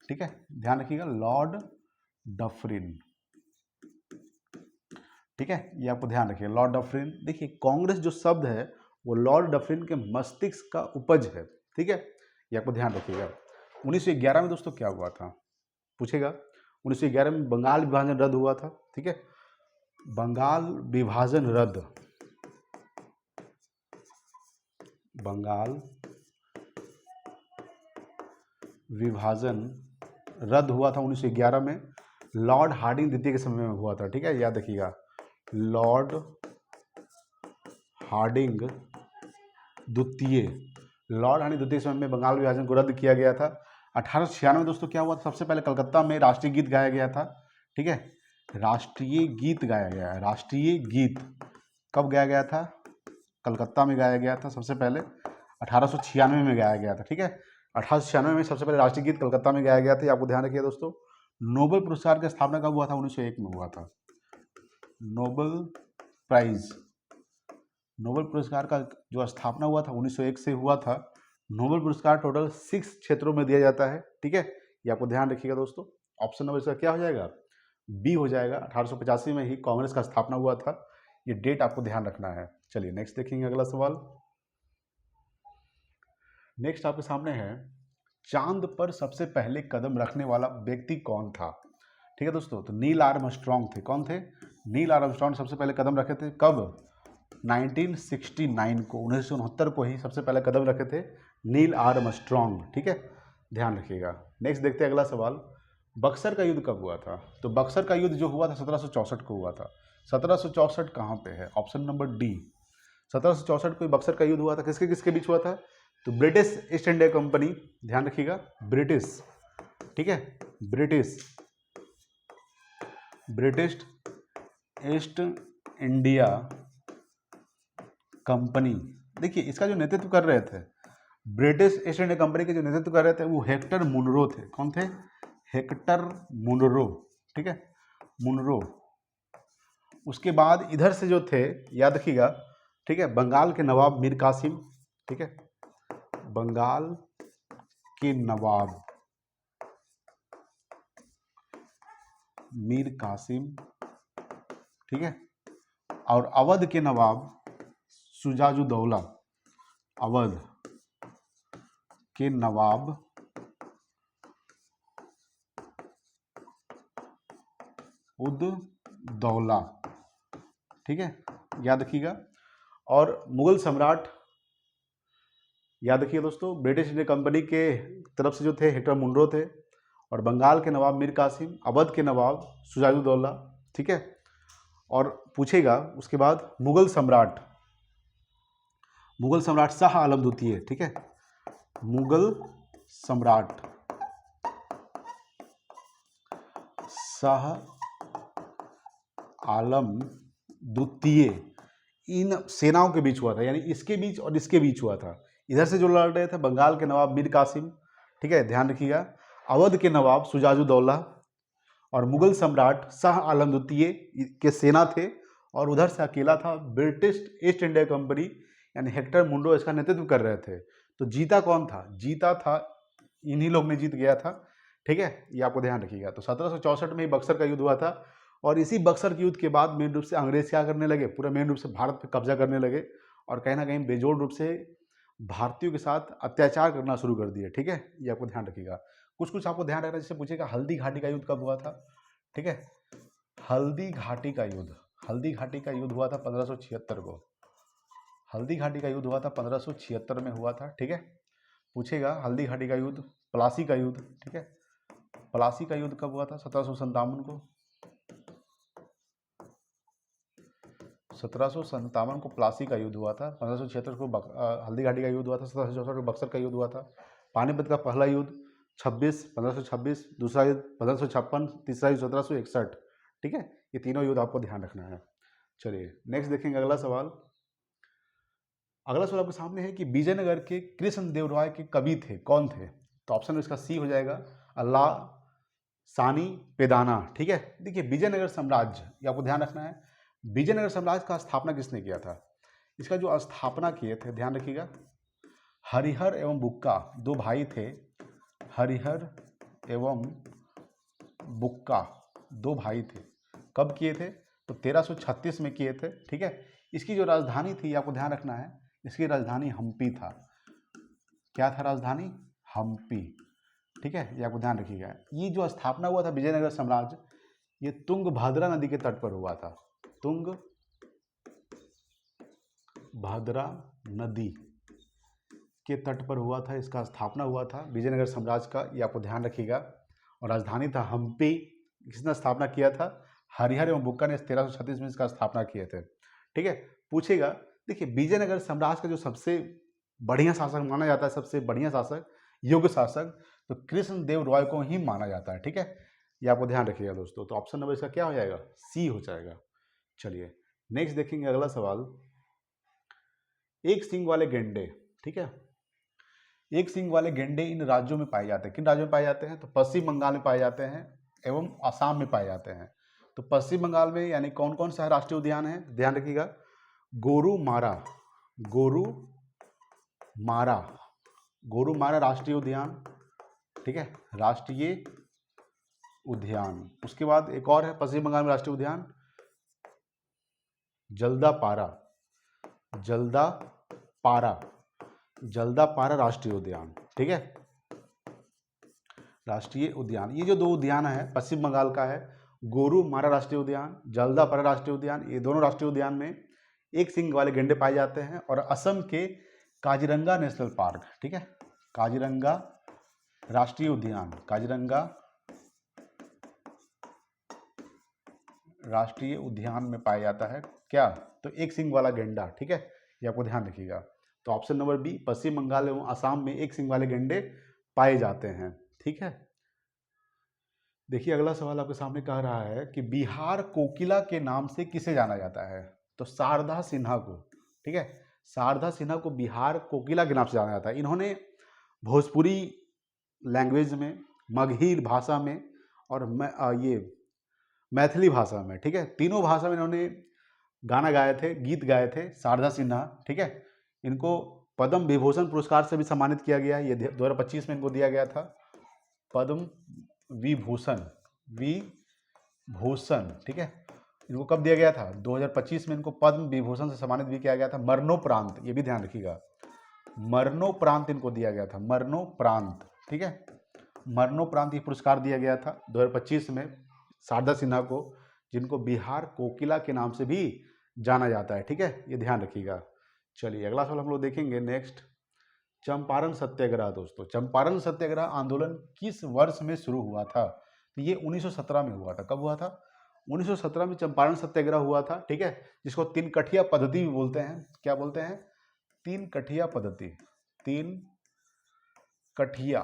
ठीक है, ध्यान रखिएगा, लॉर्ड डफरिन। ठीक है, ये आपको ध्यान रखिएगा, लॉर्ड डफरिन। देखिए, कांग्रेस जो शब्द है वो लॉर्ड डफरिन के मस्तिष्क का उपज है। ठीक है, ये आपको ध्यान रखिएगा। 1911 में दोस्तों क्या हुआ था, पूछेगा। 1911 में बंगाल विभाजन रद्द हुआ था। ठीक है, बंगाल विभाजन रद्द, बंगाल विभाजन रद्द हुआ था 1911 में, लॉर्ड हार्डिंग द्वितीय के समय में हुआ था। ठीक है, याद रखिएगा, लॉर्ड हार्डिंग द्वितीय, लॉर्ड हार्डिंग द्वितीय समय में बंगाल विभाजन को रद्द किया गया था। 1896 में दोस्तों क्या हुआ था? सबसे पहले कलकत्ता में राष्ट्रीय गीत गाया गया था। ठीक है, राष्ट्रीय गीत गाया गया है। राष्ट्रीय गीत कब गाया गया था? कलकत्ता में गाया गया था सबसे पहले, 1896 में गाया गया था। ठीक है, 1896 में सबसे पहले राष्ट्रीय गीत कलकत्ता में गाया गया था, आपको ध्यान रखिए दोस्तों। नोबेल पुरस्कार की स्थापना कब हुआ था? 1901 में हुआ था। नोबेल प्राइज, नोबेल पुरस्कार का जो स्थापना हुआ था 1901 से हुआ था। नोबेल पुरस्कार टोटल 6 क्षेत्रों में दिया जाता है। ठीक है, ये आपको ध्यान रखिएगा दोस्तों। ऑप्शन नंबर इसका क्या हो जाएगा? बी हो जाएगा। 1885 में ही कांग्रेस का स्थापना हुआ था, ये डेट आपको ध्यान रखना है। चलिए नेक्स्ट देखेंगे अगला सवाल। नेक्स्ट आपके सामने है, चांद पर सबसे पहले कदम रखने वाला व्यक्ति कौन था? ठीक है दोस्तों, तो नील आर्मस्ट्रांग थे। कौन थे? नील आर्मस्ट्रांग सबसे पहले कदम रखे थे। कब? 1969 को, 1969 को ही सबसे पहले कदम रखे थे नील आर्मस्ट्रांग। ठीक है, ध्यान रखिएगा। नेक्स्ट देखते हैं अगला सवाल, बक्सर का युद्ध कब हुआ था? तो बक्सर का युद्ध जो हुआ था 1764 को हुआ था। 1764 कहाँ पे है? Option number D. 1764 को बक्सर का युद्ध हुआ था। किसके किसके बीच हुआ था? तो ब्रिटिश ईस्ट इंडिया कंपनी, ध्यान रखिएगा, ब्रिटिश। ठीक है, ब्रिटिश ईस्ट इंडिया कंपनी। देखिए, इसका जो नेतृत्व कर रहे थे, ब्रिटिश ईस्ट इंडिया कंपनी के जो नेतृत्व कर रहे थे वो हेक्टर मुनरो थे। कौन थे? Hector Munro. ठीक है, मुनरो। उसके बाद इधर से जो थे, याद रखिएगा, ठीक है, बंगाल के नवाब मीर कासिम। ठीक है, बंगाल के नवाब मीर कासिम। ठीक है, और अवध के नवाब सुजाउद्दौला। अवध के नवाब उद्दौला। ठीक है, याद रखिएगा। और मुगल सम्राट, याद रखिए दोस्तों, ब्रिटिश इंडिया कंपनी के तरफ से जो थे हेक्टर मुनरो थे, और बंगाल के नवाब मीर कासिम, अवध के नवाब सुजाउद्दौला। ठीक है, और पूछेगा उसके बाद मुगल सम्राट शाह आलम द्वितीय। ठीक है, मुगल सम्राट शाह आलम द्वितीय इन सेनाओं के बीच हुआ था, यानी इसके बीच और इसके बीच हुआ था। इधर से जो लड़ रहे थे बंगाल के नवाब मीर कासिम, ठीक है, ध्यान रखिएगा, अवध के नवाब सुजाउद्दौला और मुगल सम्राट शाह आलम द्वितीय के सेना थे, और उधर से अकेला था ब्रिटिश ईस्ट इंडिया कंपनी यानी हेक्टर मुंडो इसका नेतृत्व कर रहे थे। तो जीता कौन था? जीता था इन्हीं लोग ने जीत गया था। ठीक है, ये आपको ध्यान रखिएगा। तो 1764 में ही बक्सर का युद्ध हुआ था और इसी बक्सर के युद्ध के बाद मेन रूप से अंग्रेज क्या करने लगे, पूरा मेन रूप से भारत पे कब्जा करने लगे और कहीं ना कहीं बेजोड़ रूप से भारतीयों के साथ अत्याचार करना शुरू कर दिए। ठीक है, ये आपको ध्यान रखिएगा। कुछ कुछ आपको ध्यान रखना, जैसे पूछेगा हल्दी घाटी का युद्ध कब हुआ था। ठीक है, हल्दी घाटी का युद्ध, हल्दी घाटी का युद्ध हुआ था 1576 को। हल्दी घाटी का युद्ध हुआ था 1576 में हुआ था। ठीक है, पूछेगा हल्दी घाटी का युद्ध, प्लासी का युद्ध। ठीक है, प्लासी का युद्ध कब हुआ था? 1757 को। 1757 को प्लासी का युद्ध हुआ था। 1576 को हल्दी घाटी का युद्ध हुआ था। 1764 को बक्सर का युद्ध हुआ था। पानीपत का पहला युद्ध 1526, दूसरा युद्ध 1556, तीसरा युद्ध 1761। ठीक है, ये तीनों युद्ध आपको ध्यान रखना है। चलिए नेक्स्ट देखेंगे अगला सवाल। अगला सवाल आपके सामने है कि विजयनगर के कृष्ण देव राय के कवि थे, कौन थे? तो ऑप्शन इसका सी हो जाएगा, अल्लाह सानी पेदाना। ठीक है, देखिए विजयनगर साम्राज्य, ये आपको ध्यान रखना है, विजयनगर साम्राज्य का स्थापना किसने किया था? इसका जो स्थापना किए थे, ध्यान रखिएगा, हरिहर एवं बुक्का, दो भाई थे, हरिहर एवं बुक्का, दो भाई थे। कब किए थे? तो 1336 में किए थे। ठीक है, इसकी जो राजधानी थी, आपको ध्यान रखना है, इसकी राजधानी हम्पी था। क्या था राजधानी? हम्पी। ठीक है, ये आपको ध्यान रखिएगा। ये जो स्थापना हुआ था विजयनगर साम्राज्य, ये तुंगभद्रा नदी के तट पर हुआ था। तुंगभद्रा नदी के तट पर हुआ था, इसका स्थापना हुआ था विजयनगर साम्राज्य का, ये आपको ध्यान रखिएगा। और राजधानी था हम्पी। किसने स्थापना किया था? हरिहर एवं बुक्का ने 1336 में इसका स्थापना किए थे। ठीक है, पूछेगा, देखिए विजयनगर साम्राज्य का जो सबसे बढ़िया शासक माना जाता है, सबसे बढ़िया शासक, योग्य शासक, तो कृष्ण देव राय को ही माना जाता है। ठीक है, ये आपको ध्यान रखिएगा दोस्तों। तो ऑप्शन नंबर इसका क्या हो जाएगा? सी हो जाएगा। चलिए नेक्स्ट देखेंगे अगला सवाल। एक सींग वाले गेंडे, ठीक है, एक सींग वाले गेंडे इन राज्यों में पाए जाते हैं। किन राज्यों में पाए जाते हैं? तो पश्चिम बंगाल में पाए जाते हैं एवं आसाम में पाए जाते हैं। तो पश्चिम बंगाल में यानी कौन कौन सा राष्ट्रीय उद्यान है? ध्यान रखिएगा, गोरुमारा, गोरुमारा, गोरुमारा राष्ट्रीय उद्यान। ठीक है, राष्ट्रीय उद्यान। उसके बाद एक और है पश्चिम बंगाल में राष्ट्रीय उद्यान, जल्दापारा, जल्दापारा, जल्दापारा राष्ट्रीय उद्यान। ठीक है, राष्ट्रीय उद्यान। ये जो दो उद्यान है पश्चिम बंगाल का है, गोरुमारा राष्ट्रीय उद्यान, जल्दापारा राष्ट्रीय उद्यान, ये दोनों राष्ट्रीय उद्यान में एक सींग वाले गेंडे पाए जाते हैं। और असम के काजीरंगा नेशनल पार्क, ठीक है, काजीरंगा राष्ट्रीय उद्यान, काजीरंगा राष्ट्रीय उद्यान में पाया जाता है क्या? तो एक सींग वाला गेंडा। ठीक है, ये आपको ध्यान रखिएगा। तो ऑप्शन नंबर बी, पश्चिम बंगाल एवं असम में एक सींग वाले गेंडे पाए जाते हैं। ठीक है, देखिए अगला सवाल आपके सामने कह रहा है कि बिहार कोकिला के नाम से किसे जाना जाता है? तो शारदा सिन्हा को। ठीक है, शारदा सिन्हा को बिहार कोकिला के नाम से जाना जाता है। इन्होंने भोजपुरी लैंग्वेज में, मगही भाषा में और ये मैथिली भाषा में, ठीक है, तीनों भाषा में इन्होंने गाना गाए थे, गीत गाए थे, शारदा सिन्हा। ठीक है, इनको पद्म विभूषण पुरस्कार से भी सम्मानित किया गया है। ये 2025 में इनको दिया गया था पद्म विभूषण, विभूषण। ठीक है, इनको कब दिया गया था? 2025 में इनको पद्म विभूषण से सम्मानित भी किया गया था, मरणोपरांत। ये भी ध्यान रखिएगा, मरणोपरांत इनको दिया गया था, मरणोपरांत। ठीक है, मरणोपरांत ये पुरस्कार दिया गया था 2025 में शारदा सिन्हा को, जिनको बिहार कोकिला के नाम से भी जाना जाता है। ठीक है, ये ध्यान रखिएगा। चलिए अगला सवाल हम लोग देखेंगे नेक्स्ट, चंपारण सत्याग्रह। दोस्तों, चंपारण सत्याग्रह आंदोलन किस वर्ष में शुरू हुआ था? तो ये 1917 में हुआ था। कब हुआ था? 1917 में चंपारण सत्याग्रह हुआ था। ठीक है, जिसको तीन कठिया पद्धति भी बोलते हैं। क्या बोलते हैं? तीन कठिया पद्धति, तीन कठिया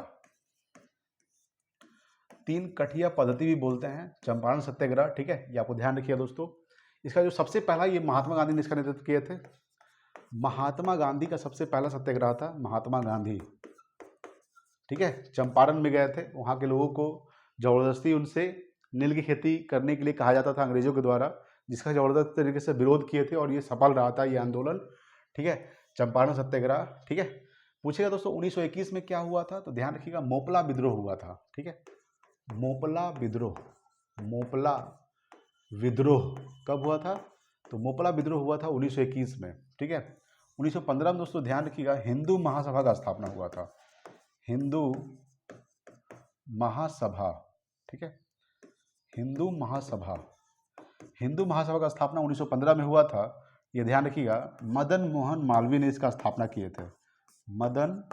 पद्धति भी बोलते हैं चंपारण सत्याग्रह। ठीक है, ये आपको ध्यान रखिए दोस्तों। इसका जो सबसे पहला, ये महात्मा गांधी ने इसका नेतृत्व किए थे। महात्मा गांधी का सबसे पहला सत्याग्रह था, महात्मा गांधी। ठीक है, चंपारण में गए थे, वहाँ के लोगों को जबरदस्ती उनसे नील की खेती करने के लिए कहा जाता था अंग्रेजों के द्वारा, जिसका जबरदस्त तरीके से विरोध किए थे और ये सफल रहा था ये आंदोलन, ठीक है, चंपारण सत्याग्रह, ठीक है। पूछेगा दोस्तों 1921 में क्या हुआ था, तो ध्यान रखिएगा मोपला विद्रोह हुआ था, ठीक है, मोपला विद्रोह। मोपला विद्रोह कब हुआ था, तो मोपला विद्रोह हुआ था 1921 में, ठीक है। 1915 में दोस्तों ध्यान रखिएगा हिंदू महासभा का स्थापना हुआ था, हिंदू महासभा, ठीक है, हिंदू महासभा। हिंदू महासभा का स्थापना 1915 में हुआ था, ये ध्यान रखिएगा। मदन मोहन मालवीय ने इसका स्थापना किए थे, मदन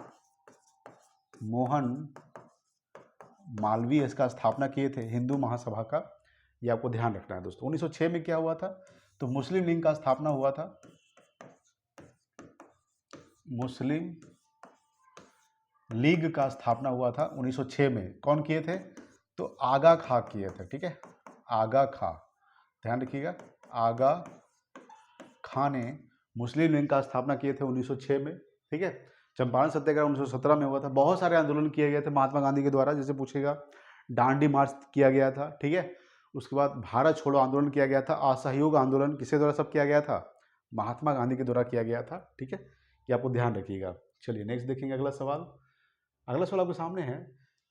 मोहन मालवीय इसका स्थापना किए थे हिंदू महासभा का, ये आपको ध्यान रखना है दोस्तों। 1906 में क्या हुआ था, तो मुस्लिम लीग का स्थापना हुआ था, मुस्लिम लीग का स्थापना हुआ था 1906 में। कौन किए थे, तो आगा खां किए थे, ठीक है, आगा खां, ध्यान रखिएगा, आगा खां ने मुस्लिम लीग का स्थापना किए थे 1906 में, ठीक है। चंपारण सत्याग्रह 1917 में हुआ था। बहुत सारे आंदोलन किए गए थे महात्मा गांधी के द्वारा, जैसे पूछेगा डांडी मार्च किया गया था, ठीक है। उसके बाद भारत छोड़ो आंदोलन किया गया था, असहयोग आंदोलन किसके द्वारा सब किया गया था, महात्मा गांधी के द्वारा किया गया था, ठीक है, ये आपको ध्यान रखिएगा। चलिए नेक्स्ट देखेंगे अगला सवाल। अगला सवाल आपके सामने है,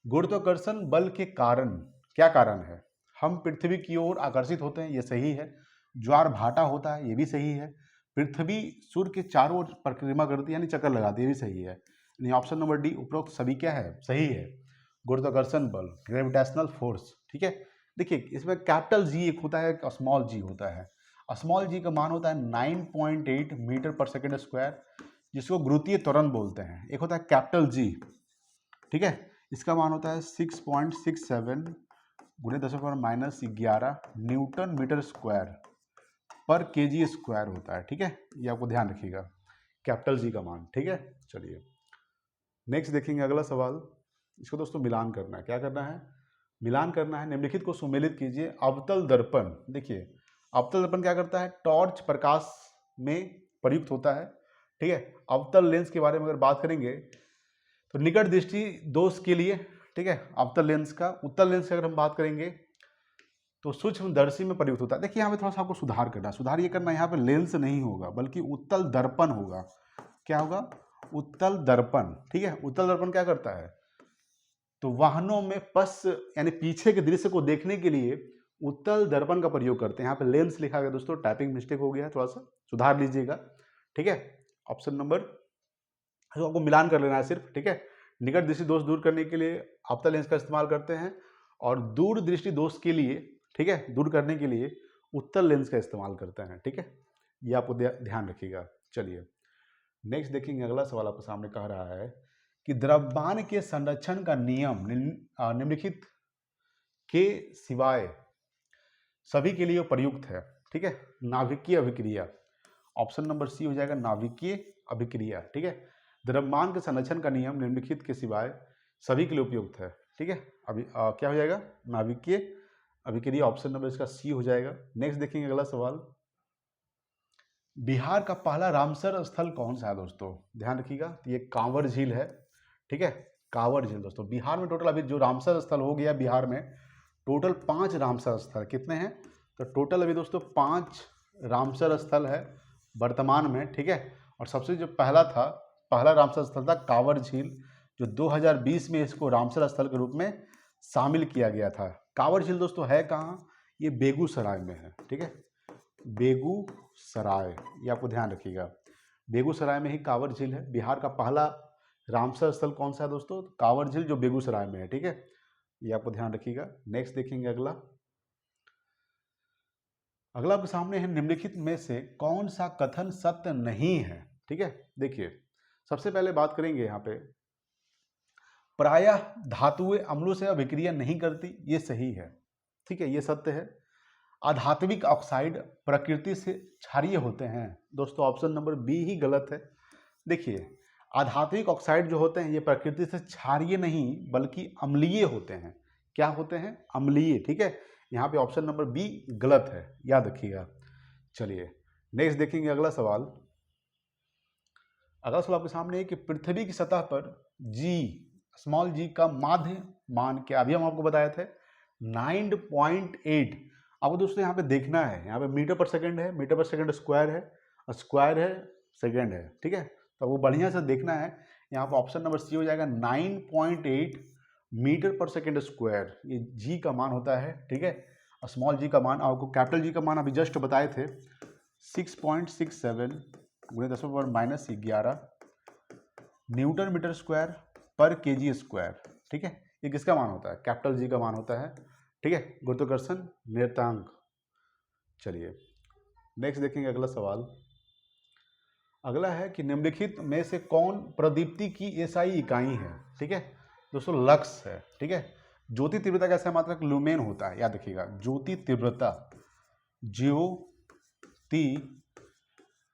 गुरुत्वाकर्षण बल के कारण क्या कारण है, हम पृथ्वी की ओर आकर्षित होते हैं, ये सही है। ज्वार भाटा होता है, ये भी सही है। पृथ्वी सूर्य के चारों ओर परिक्रमा करती है यानी चक्कर लगाती है, ये भी सही है। यानी ऑप्शन नंबर डी उपरोक्त सभी क्या है, सही है। गुरुत्वाकर्षण बल, ग्रेविटेशनल फोर्स, ठीक है। देखिए इसमें कैपिटल जी एक होता है, स्मॉल जी होता है। स्मॉल जी का मान होता है 9.8 मीटर पर सेकेंड स्क्वायर, जिसको गुरुत्वीय त्वरण बोलते हैं। एक होता है कैपिटल जी, ठीक है, इसका मान होता है 6.67 गुणे 10⁻⁻11 न्यूटन मीटर स्क्वायर पर केजी स्क्वायर होता है, ठीक है, ये आपको ध्यान रखिएगा कैपिटल जी का मान, ठीक है। चलिए नेक्स्ट देखेंगे अगला सवाल। इसको दोस्तों मिलान करना है, क्या करना है, मिलान करना है। निम्नलिखित को सुमेलित कीजिए। अवतल दर्पण, देखिए अवतल दर्पण क्या करता है, टॉर्च प्रकाश में प्रयुक्त होता है, ठीक है। अवतल लेंस के बारे में अगर बात करेंगे तो निकट दृष्टि दोष के लिए, ठीक है, अवतल लेंस का। उत्तल लेंस की अगर हम बात करेंगे तो सूक्ष्मदर्शी में प्रयुक्त होता है। देखिए यहाँ पे थोड़ा सा आपको सुधार करना है, सुधार ये करना है, यहाँ पे लेंस नहीं होगा बल्कि उत्तल दर्पण होगा। क्या होगा, उत्तल दर्पण, ठीक है। उत्तल दर्पण क्या करता है, तो वाहनों में पश यानी पीछे के दृश्य को देखने के लिए उत्तल दर्पण का प्रयोग करते हैं। यहाँ पे लेंस लिखा गया दोस्तों, टाइपिंग मिस्टेक हो गया है, थोड़ा सा सुधार लीजिएगा, ठीक है। ऑप्शन नंबर तो आपको मिलान कर लेना है सिर्फ, ठीक है। निकट दृष्टि दोष दूर करने के लिए अवतल लेंस का इस्तेमाल करते हैं और दूर दृष्टि दोष के लिए, ठीक है, दूर करने के लिए उत्तल लेंस का इस्तेमाल करते हैं, ठीक है, ये आपको ध्यान रखिएगा। चलिए नेक्स्ट देखेंगे अगला सवाल आपके सामने कह रहा है कि द्रव्यमान के संरक्षण का नियम निम्नलिखित के सिवाय सभी के लिए प्रयुक्त है, ठीक है। नाभिकीय अभिक्रिया, ऑप्शन नंबर सी हो जाएगा, नाभिकीय अभिक्रिया, ठीक है। द्रव्यमान के संरक्षण का नियम निम्नलिखित के सिवाय सभी के लिए उपयुक्त है, ठीक है। अभी क्या हो जाएगा, नाभिकीय अभिक्रिया, ऑप्शन नंबर इसका सी हो जाएगा। नेक्स्ट देखेंगे अगला सवाल। बिहार का पहला रामसर स्थल कौन सा है दोस्तों, ध्यान रखिएगा, ये कांवर झील है, ठीक है, कांवर झील। दोस्तों बिहार में टोटल अभी जो रामसर स्थल हो गया बिहार में टोटल 5 रामसर स्थल, कितने हैं, तो टोटल अभी दोस्तों 5 रामसर स्थल है वर्तमान में, ठीक है। और सबसे जो पहला रामसर स्थल था कांवर झील, जो 2020 में इसको रामसर स्थल के रूप में शामिल किया गया था। कांवर झील दोस्तों है कहाँ, ये बेगूसराय में है, ठीक है, बेगूसराय, ये आपको ध्यान रखिएगा, बेगूसराय में ही कांवर झील है। बिहार का पहला रामसर स्थल कौन सा है दोस्तों, कांवर झील, जो बेगूसराय में है, ठीक है, ये आपको ध्यान रखिएगा। नेक्स्ट देखेंगे अगला आपके सामने है, निम्नलिखित में से कौन सा कथन सत्य नहीं है, ठीक है। देखिए सबसे पहले बात करेंगे यहाँ पे, प्रायः धातुएं अम्लों से अभिक्रिया नहीं करती, ये सही है, ठीक है, ये सत्य है। अधात्विक ऑक्साइड प्रकृति से क्षारीय होते हैं, दोस्तों ऑप्शन नंबर बी ही गलत है। देखिए अधात्विक ऑक्साइड जो होते हैं ये प्रकृति से क्षारीय नहीं बल्कि अम्लीय होते हैं। क्या होते हैं, अम्लीय, ठीक है। यहाँ पे ऑप्शन नंबर बी गलत है, याद रखिएगा। चलिए नेक्स्ट देखेंगे अगला सवाल। अगला सवाल आपके सामने है कि पृथ्वी की सतह पर जी, स्मॉल जी का माध्य मान क्या, अभी हम आपको बताए थे 9.8 आपको दोस्तों यहाँ पे देखना है, यहाँ पे मीटर पर सेकंड है, मीटर पर सेकंड स्क्वायर है और स्क्वायर है सेकंड है, ठीक है। तो वो बढ़िया से देखना है। यहाँ पर ऑप्शन नंबर सी हो जाएगा 9.8 मीटर पर सेकंड स्क्वायर, ये जी का मान होता है, ठीक है। और स्मॉल जी का मान, आपको कैपिटल जी का मान अभी जस्ट बताए थे 6.67 गुणे 10⁻⁻11 न्यूटन मीटर स्क्वायर पर केजी स्क्वायर, ठीक है। ये किसका मान होता है? कैपिटल जी का मान होता है, ठीक है, गुरुत्वाकर्षण नियतांक। चलिए नेक्स्ट देखेंगे अगला सवाल। अगला है कि निम्नलिखित में से कौन प्रदीप्ति की एसआई इकाई है, ठीक है दोस्तों, लक्स है, ठीक है। ज्योति तीव्रता का एसआई मात्रक लुमेन होता है, याद रखिएगा, ज्योति तीव्रता, ज्योति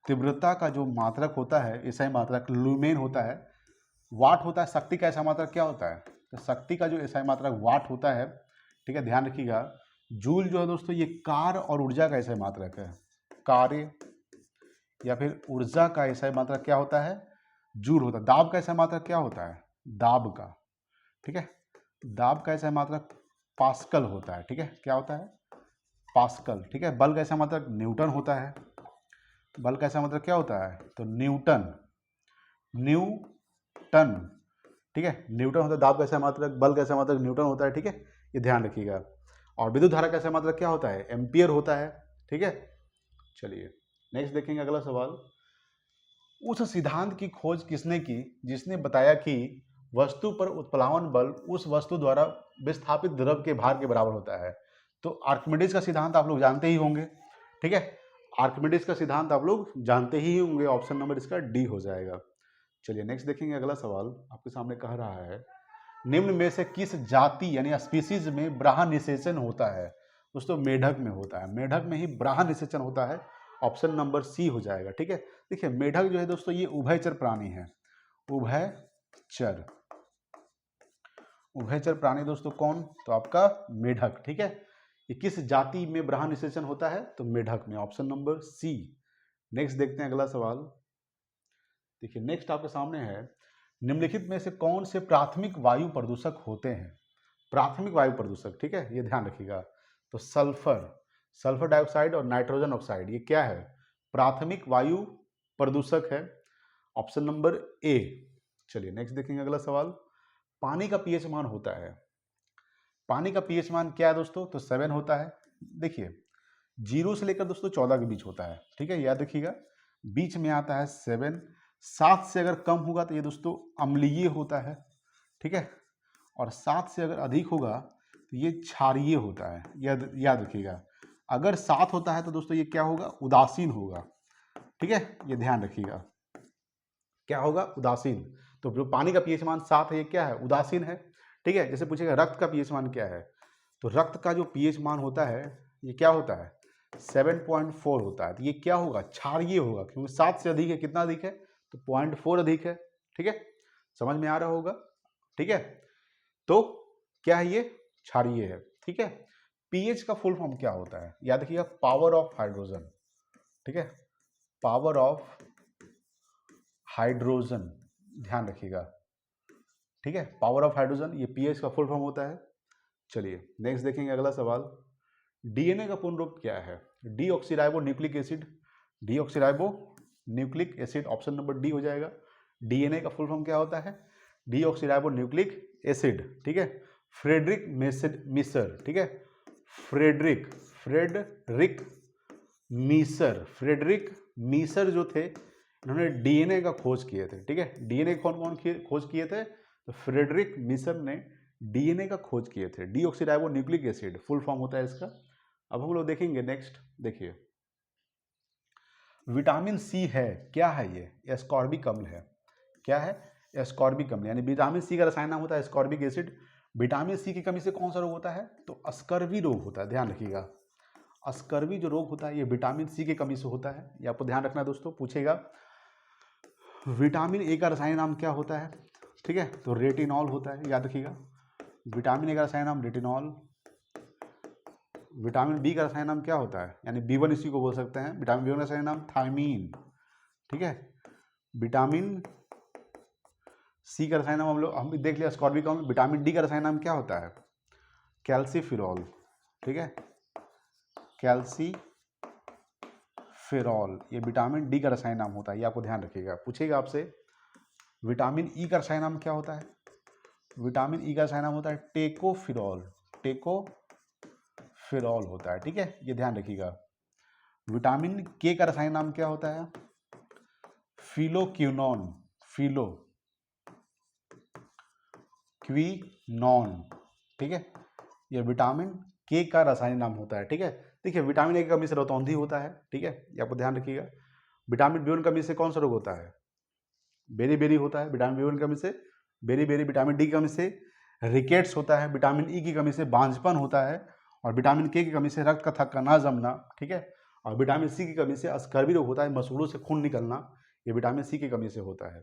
तीव्रता का जो मात्रक होता है एसआई मात्रक लुमेन होता है। वाट होता है, शक्ति का एसआई मात्रक क्या होता है? तो शक्ति का जो एसआई मात्रक वाट होता है, ठीक है, ध्यान रखिएगा। जूल जो है दोस्तों ये कार्य और ऊर्जा का एसआई मात्रक है, कार्य या फिर ऊर्जा का एसआई मात्रक क्या होता है? जूल होता है। दाब का एसआई मात्रक क्या होता है? दाब का, ठीक है, दाब का एसआई मात्रक पास्कल होता है, ठीक है, क्या होता है? पास्कल, ठीक है। बल का एसआई मात्रक न्यूटन होता है, बल का एसआई मात्रक क्या होता है? तो न्यूटन, न्यूटन, ठीक है, न्यूटन होता है। दाब का एसआई मात्रक, बल का एसआई मात्रक न्यूटन होता है, ठीक है, ये ध्यान रखिएगा। और विद्युत धारा का एसआई मात्रक क्या होता है? एम्पियर होता है, ठीक है। चलिए नेक्स्ट देखेंगे अगला सवाल। उस सिद्धांत की खोज किसने की जिसने बताया कि वस्तु पर उत्प्लावन बल उस वस्तु द्वारा विस्थापित द्रव के भार के बराबर होता है? तो आर्किमिडीज का सिद्धांत आप लोग जानते ही होंगे, ठीक है, आर्किमिडीज का सिद्धांत आप लोग जानते ही होंगे। ऑप्शन नंबर इसका डी हो जाएगा। चलिए नेक्स्ट देखेंगे अगला सवाल। आपके सामने कह रहा है निम्न में से किस जाति यानी स्पीसीज में ब्राह् निषेचन होता है? दोस्तों मेढक में होता है, मेढक में ही ब्राह् निषेचन होता है। ऑप्शन नंबर सी हो जाएगा, ठीक है। देखिए मेढक जो है दोस्तों ये उभयचर प्राणी है, उभयचर, उभयचर प्राणी दोस्तों कौन? तो आपका मेढक, ठीक है। ये किस जाति में ब्राह् निषेचन होता है? तो मेढक में, ऑप्शन नंबर सी। नेक्स्ट देखते हैं अगला सवाल। देखिए नेक्स्ट आपके सामने है निम्नलिखित में से कौन से प्राथमिक वायु प्रदूषक होते हैं? प्राथमिक वायु प्रदूषक, ठीक है, ये ध्यान रखिएगा। तो सल्फर, सल्फर डाइऑक्साइड और नाइट्रोजन ऑक्साइड, ये क्या है? प्राथमिक वायु प्रदूषक है, ऑप्शन नंबर ए। चलिए नेक्स्ट देखेंगे अगला सवाल। पानी का पीएच मान होता है, पानी का पीएच मान क्या है दोस्तों? तो 7 होता है। देखिए 0 से लेकर दोस्तों 14 के बीच होता है, ठीक है, याद रखिएगा, बीच में आता है 7। 7 से अगर कम होगा तो ये दोस्तों अम्लीय होता है, ठीक है, और 7 से अगर अधिक होगा तो ये क्षारीय होता है, याद रखिएगा। अगर 7 होता है तो दोस्तों ये क्या होगा? उदासीन होगा, ठीक है, ये ध्यान रखिएगा, क्या होगा? उदासीन। तो जो पानी का पीएच मान 7 है ये क्या है? उदासीन है, ठीक है। जैसे पूछेगा रक्त का पीएच मान क्या है, तो रक्त का जो पीएच मान होता है ये क्या होता है? 7.4 होता है। तो ये क्या होगा? क्षारीय होगा, क्योंकि 7 से अधिक है। कितना अधिक है? तो 0.4 अधिक है, ठीक है, समझ में आ रहा होगा, ठीक है। तो क्या है? ये क्षारीय है, ठीक है। पीएच का फुल फॉर्म क्या होता है? याद रखिएगा, पावर ऑफ हाइड्रोजन, ठीक है, पावर ऑफ हाइड्रोजन, ध्यान रखिएगा, ठीक है, पावर ऑफ हाइड्रोजन, ये पीएच का फुल फॉर्म होता है। चलिए नेक्स्ट देखेंगे अगला सवाल। डीएनए का पूर्ण रूप क्या है? Deoxyribo nucleic acid, deoxyribo nucleic acid, option number D हो जाएगा। डीएनए का फुल फॉर्म क्या होता है? डीऑक्सीराइबो न्यूक्लिक एसिड, ठीक है। फ्रेडरिक मीसर, ठीक है, फ्रेडरिक मीसर जो थे इन्होंने डीएनए का खोज किए थे, ठीक है। डीएनए कौन कौन खोज किए थे? तो फ्रेडरिक मीसर ने डीएनए का खोज किए थे। Deoxyribo nucleic acid full form होता है इसका। अब हम लोग देखेंगे नेक्स्ट। देखिए विटामिन सी है, क्या है ये? एस्कॉर्बिक अम्ल है। क्या है? एस्कॉर्बिक अम्ल, यानी विटामिन सी का रसायन नाम होता है एस्कॉर्बिक एसिड। विटामिन सी की कमी से कौन सा रोग होता है? तो स्कर्वी रोग होता है, ध्यान रखिएगा। स्कर्वी जो रोग होता है ये विटामिन सी की कमी से होता है, ये आपको ध्यान रखना है दोस्तों, पूछेगा। विटामिन ए का रसायन नाम क्या होता है? ठीक है, तो रेटिनॉल होता है, याद रखिएगा। विटामिन ए का रसायन नाम रेटिनॉल। विटामिन बी का रसायन नाम क्या होता है? यानी B1 इसी को बोल सकते हैं। विटामिन B1 का रसायन नाम थायमीन, ठीक है। विटामिन सी का रसायन नाम हम देख लिया स्कॉर्बिक अम्ल। विटामिन डी का रसायन नाम क्या होता है? कैल्सीफिरॉल, ठीक है, कैल्सीफेरॉल, ये विटामिन डी का रसायन नाम होता है, ये आपको ध्यान रखिएगा। पूछेगा आपसे विटामिन ई का रसायन नाम क्या होता है? विटामिन ई का रसायन नाम होता है टेकोफिरॉल, टेकोफिरॉल होता है, ठीक है, ये ध्यान रखिएगा। विटामिन के का रसायन नाम क्या होता है? फिलोक्विनोन, फिलोक्विनोन, ठीक है, ये विटामिन के का रासायनिक नाम होता है, ठीक है। देखिए विटामिन ए की कमी से रतौंधी होता है, ठीक है, ये आपको ध्यान रखिएगा। विटामिन बी वन की कमी से कौन सा रोग होता है? बेरी होता है। विटामिन बी वन की कमी से बेरी, विटामिन डी की कमी से रिकेट्स होता है, विटामिन ई की कमी से बांझपन होता है, और विटामिन के की कमी से रक्त का थक्का ना जमना, ठीक है, और विटामिन सी की कमी से अस्कर्वी रोग होता है, मसूड़ों से खून निकलना, ये विटामिन सी की कमी से होता है,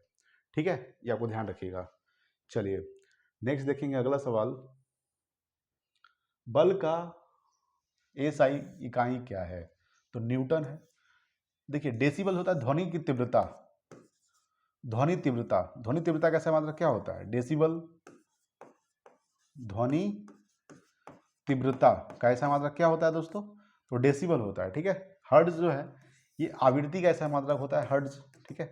ठीक है, ये आपको ध्यान रखिएगा। चलिए नेक्स्ट देखेंगे अगला सवाल, बल का एसआई इकाई क्या है? तो न्यूटन है। देखिए डेसिबल होता है ध्वनि की तीव्रता, ध्वनि तीव्रता का मात्रक क्या होता है? डेसिबल ध्वनि तीव्रता का ऐसा मात्रक क्या होता है दोस्तों? तो डेसिबल होता है, ठीक है। हर्ट्ज जो है ये आवृत्ति का ऐसा मात्रक होता है, हर्ट्ज, ठीक है,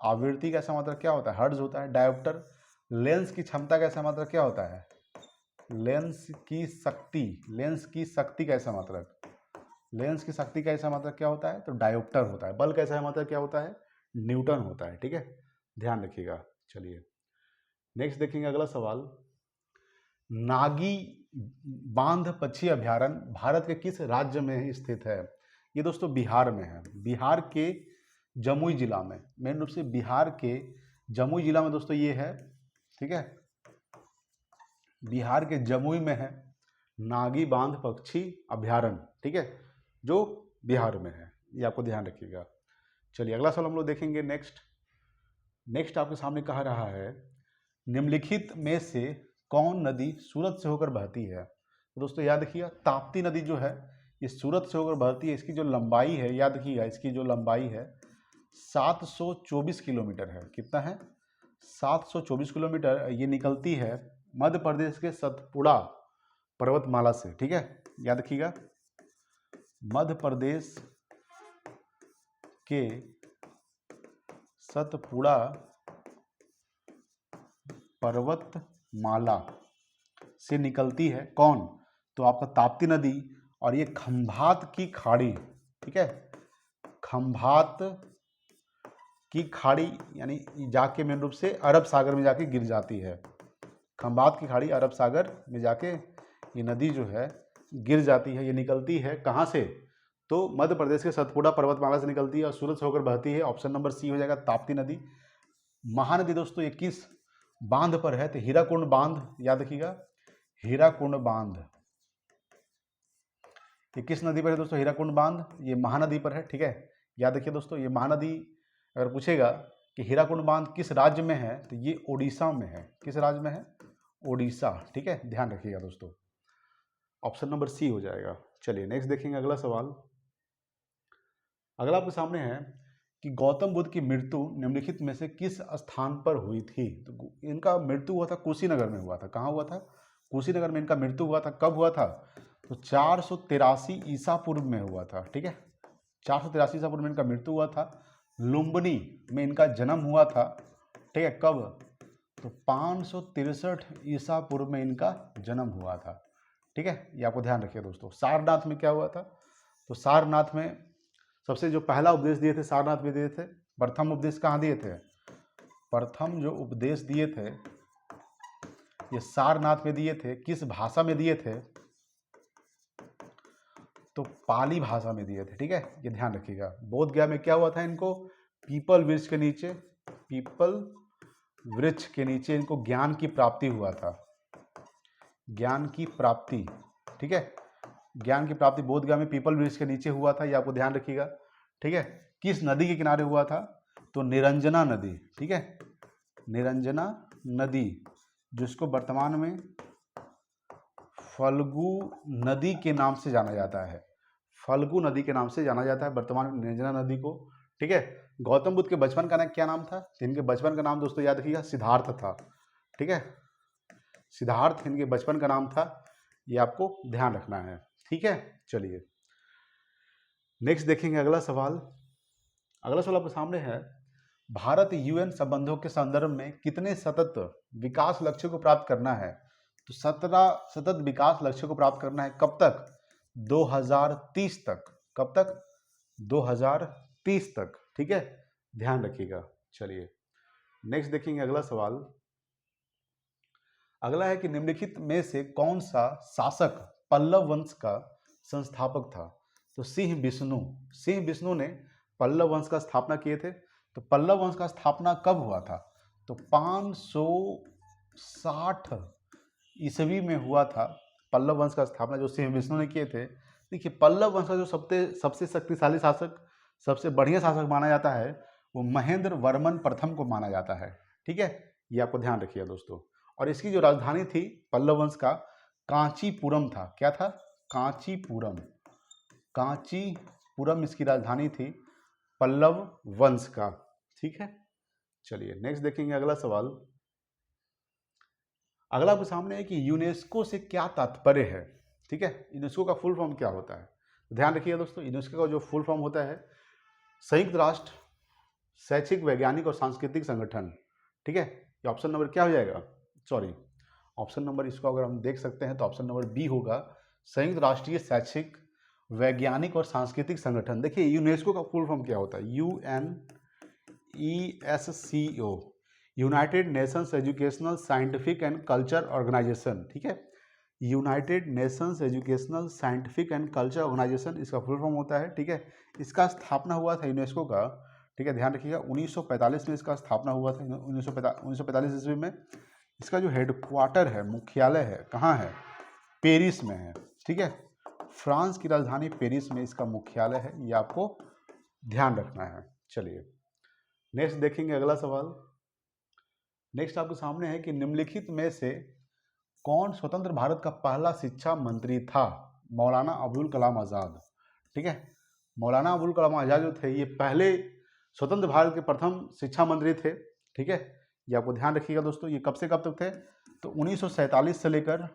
आवृत्ति का ऐसा मात्रक क्या होता है? हर्ट्ज होता है। डायोप्टर लेंस की क्षमता का ऐसा मात्रक क्या होता है? लेंस की शक्ति का ऐसा मात्रक, लेंस की शक्ति का ऐसा मात्रक क्या होता है? तो डायोप्टर होता है। बल का ऐसा मात्रक क्या होता है? न्यूटन होता है, ठीक है, ध्यान रखिएगा। चलिए नेक्स्ट देखेंगे अगला सवाल, नागी बांध पक्षी अभयारण्य भारत के किस राज्य में स्थित है? ये दोस्तों बिहार में है, बिहार के जमुई जिला में, मेन रूप से बिहार के जमुई जिला में दोस्तों ये है, ठीक है, बिहार के जमुई में है नागी बांध पक्षी अभयारण्य, ठीक है, जो बिहार में है, ये आपको ध्यान रखिएगा। चलिए अगला सवाल हम लोग देखेंगे। नेक्स्ट आपके सामने कहा रहा है, निम्नलिखित में से कौन नदी सूरत से होकर बहती है? तो दोस्तों याद रखिएगा, ताप्ती नदी जो है ये सूरत से होकर बहती है। इसकी जो लंबाई है, याद रखिएगा, इसकी जो लंबाई है 724 किलोमीटर है। कितना है? 724 किलोमीटर। ये निकलती है मध्य प्रदेश के सतपुड़ा पर्वतमाला से, ठीक है, याद रखिएगा, मध्य प्रदेश के सतपुड़ा पर्वतमाला से निकलती है कौन? तो आपका ताप्ती नदी, और ये खंभात की खाड़ी, ठीक है, खंभात की खाड़ी यानी जाके मेन रूप से अरब सागर में जाके गिर जाती है। खंभात की खाड़ी अरब सागर में जाके ये नदी जो है गिर जाती है। ये निकलती है कहाँ से? तो मध्य प्रदेश के सतपुड़ा पर्वतमाला से निकलती है और सूरत से होकर बहती है। ऑप्शन नंबर सी हो जाएगा, ताप्ती नदी। महानदी दोस्तों ये किस बांध पर है? तो हीराकुंड बांध, याद रखिएगा, हीराकुंड बांध, ये किस नदी पर है दोस्तों? हीराकुंड बांध, ये महानदी पर है, ठीक है, याद रखिए दोस्तों। ये महानदी अगर पूछेगा कि हीराकुंड बांध किस राज्य में है, तो ये ओडिशा में है। किस राज्य में है? ओडिशा, ठीक है, ध्यान रखिएगा दोस्तों, ऑप्शन नंबर सी हो जाएगा। चलिए नेक्स्ट देखेंगे अगला सवाल। अगला आपके सामने है कि गौतम बुद्ध की मृत्यु निम्नलिखित में से किस स्थान पर हुई थी? तो इनका मृत्यु हुआ था कुशीनगर में हुआ था। कहाँ हुआ था? कुशीनगर में इनका मृत्यु हुआ था। कब हुआ था? तो 483 ईसा पूर्व में हुआ था, ठीक है, 483 ईसा पूर्व में इनका मृत्यु हुआ था। लुम्बिनी में इनका जन्म हुआ था, ठीक है, कब? तो 563 ईसा पूर्व में इनका जन्म हुआ था, ठीक है, ये आपको ध्यान रखिए दोस्तों। सारनाथ में क्या हुआ था? तो सारनाथ में सबसे जो पहला उपदेश दिए थे सारनाथ में दिए थे। प्रथम उपदेश कहाँ दिए थे? प्रथम जो उपदेश दिए थे ये सारनाथ में दिए थे। किस भाषा में दिए थे? तो पाली भाषा में दिए थे, ठीक है, ये ध्यान रखिएगा। बोध गया में क्या हुआ था इनको? पीपल वृक्ष के नीचे, पीपल वृक्ष के नीचे इनको ज्ञान की प्राप्ति हुआ था। ज्ञान की प्राप्ति, ठीक है, ज्ञान की प्राप्ति बोध गया में पीपल वृक्ष के नीचे हुआ था, ये आपको ध्यान रखिएगा, ठीक है। किस नदी के किनारे हुआ था? तो निरंजना नदी, ठीक है, निरंजना नदी, जिसको वर्तमान में फल्गु नदी के नाम से जाना जाता है। फल्गु नदी के नाम से जाना जाता है वर्तमान में निरंजना नदी को, ठीक है। गौतम बुद्ध के बचपन का क्या नाम था? इनके बचपन का नाम दोस्तों याद रखिएगा, सिद्धार्थ था, ठीक है, सिद्धार्थ इनके बचपन का नाम था, ये आपको ध्यान रखना है, ठीक है। चलिए नेक्स्ट देखेंगे अगला सवाल। अगला सवाल आपके सामने है, भारत यूएन संबंधों के संदर्भ में कितने सतत विकास लक्ष्यों को प्राप्त करना है? तो 17 सतत विकास लक्ष्यों को प्राप्त करना है। कब तक? 2030 तक। कब तक? 2030 तक। ठीक है, ध्यान रखिएगा। चलिए नेक्स्ट देखेंगे अगला सवाल। अगला है कि निम्नलिखित में से कौन सा शासक पल्लव वंश का संस्थापक था? तो सिंह विष्णु। सिंह विष्णु ने पल्लव वंश का स्थापना किए थे। तो पल्लव वंश का स्थापना कब हुआ था? तो 560 ईस्वी में हुआ था पल्लव वंश का स्थापना, जो सिंह विष्णु ने किए थे। देखिए पल्लव वंश का जो सबसे शक्तिशाली शासक, सबसे बढ़िया शासक माना जाता है, वो महेंद्र वर्मन प्रथम को माना जाता है। ठीक है, ये आपको ध्यान रखिएगा दोस्तों। और इसकी जो राजधानी थी पल्लव वंश का, कांचीपुरम था। क्या था? कांचीपुरम। कांचीपुरम इसकी राजधानी थी पल्लव वंश का। ठीक है, चलिए नेक्स्ट देखेंगे अगला सवाल। अगला आपके सामने है कि यूनेस्को से क्या तात्पर्य है? ठीक है, यूनेस्को का फुल फॉर्म क्या होता है? ध्यान रखिएगा दोस्तों, यूनेस्को का जो फुल फॉर्म होता है, संयुक्त राष्ट्र शैक्षिक, वैज्ञानिक और सांस्कृतिक संगठन। ठीक है, ये ऑप्शन नंबर क्या हो जाएगा? सॉरी, ऑप्शन नंबर इसको अगर हम देख सकते हैं तो ऑप्शन नंबर बी होगा, संयुक्त राष्ट्रीय शैक्षिक, वैज्ञानिक और सांस्कृतिक संगठन। देखिए यूनेस्को का फुल फॉर्म क्या होता है? UNESCO, United Nations educational, scientific and culture organisation. ठीक है, United Nations educational, scientific and culture organisation इसका फुल फॉर्म होता है। ठीक है, इसका स्थापना हुआ था यूनेस्को का, ठीक है, ध्यान रखिएगा, 1945 में इसका स्थापना हुआ था। 1945 ईस्वी में। इसका जो हेडक्वार्टर है, मुख्यालय है, कहाँ है? पेरिस में है। ठीक है, फ्रांस की राजधानी पेरिस में इसका मुख्यालय है, ये आपको ध्यान रखना है। चलिए नेक्स्ट देखेंगे अगला सवाल। नेक्स्ट आपके सामने है कि निम्नलिखित में से कौन स्वतंत्र भारत का पहला शिक्षा मंत्री था? मौलाना अबुल कलाम आज़ाद। ठीक है, मौलाना अबुल कलाम आज़ाद जो थे, ये पहले स्वतंत्र भारत के प्रथम शिक्षा मंत्री थे। ठीक है, ये आपको ध्यान रखिएगा दोस्तों। ये कब से कब तक थे? तो 1947 से लेकर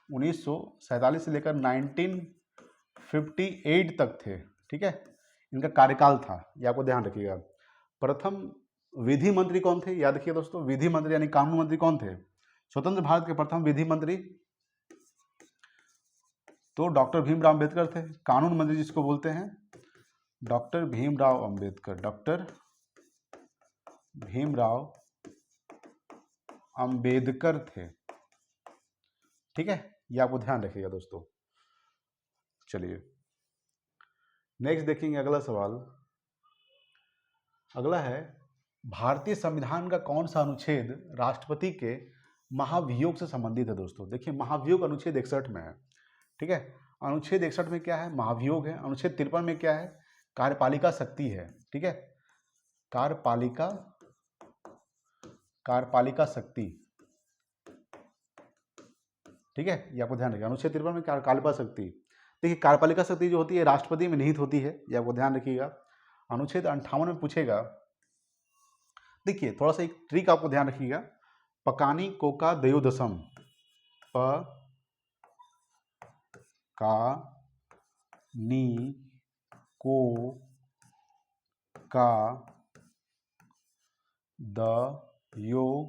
1958 तक थे। ठीक है, इनका कार्यकाल था, ये आपको ध्यान रखिएगा। प्रथम विधि मंत्री कौन थे? याद रखिए दोस्तों, विधि मंत्री यानी कानून मंत्री कौन थे? स्वतंत्र भारत के प्रथम विधि मंत्री तो डॉक्टर भीमराव अंबेडकर थे। कानून मंत्री जिसको बोलते हैं, डॉक्टर भीमराव अंबेडकर। डॉक्टर भीमराव अंबेडकर थे। ठीक है, ये आपको ध्यान रखिएगा दोस्तों। चलिए नेक्स्ट देखेंगे अगला सवाल। अगला है, भारतीय संविधान का कौन सा अनुच्छेद राष्ट्रपति के महाभियोग से संबंधित है? दोस्तों देखिए, महाभियोग अनुच्छेद 61 में है। ठीक है, अनुच्छेद 61 में क्या है? महाभियोग है। अनुच्छेद 53 में क्या है? कार्यपालिका शक्ति है। ठीक है, कार्यपालिका शक्ति। ठीक है, ये आपको ध्यान रखिएगा। अनुच्छेद 53 में कार्यपालिका शक्ति। देखिए कार्यपालिका शक्ति जो होती है राष्ट्रपति में निहित होती है, ये आपको ध्यान रखिएगा। अनुच्छेद 58 में पूछेगा। देखिए थोड़ा सा एक ट्रिक आपको ध्यान रखिएगा, पकानी कोका दयोदशम, प का नी को का द यो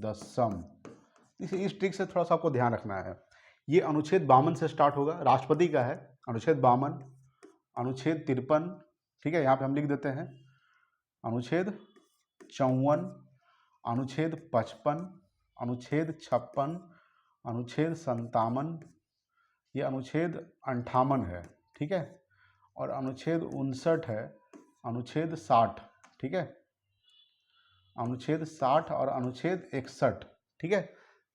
दशम। इस ट्रिक से थोड़ा सा आपको ध्यान रखना है। ये अनुच्छेद 52 से स्टार्ट होगा, राष्ट्रपति का है अनुच्छेद 52, अनुच्छेद 53। ठीक है, यहाँ पे हम लिख देते हैं अनुच्छेद 54, अनुच्छेद 55, अनुच्छेद 56, अनुच्छेद 57, ये अनुच्छेद 58 है। ठीक है, और अनुच्छेद 59 है, अनुच्छेद 60। ठीक है, अनुच्छेद 60 और अनुच्छेद 61। ठीक है,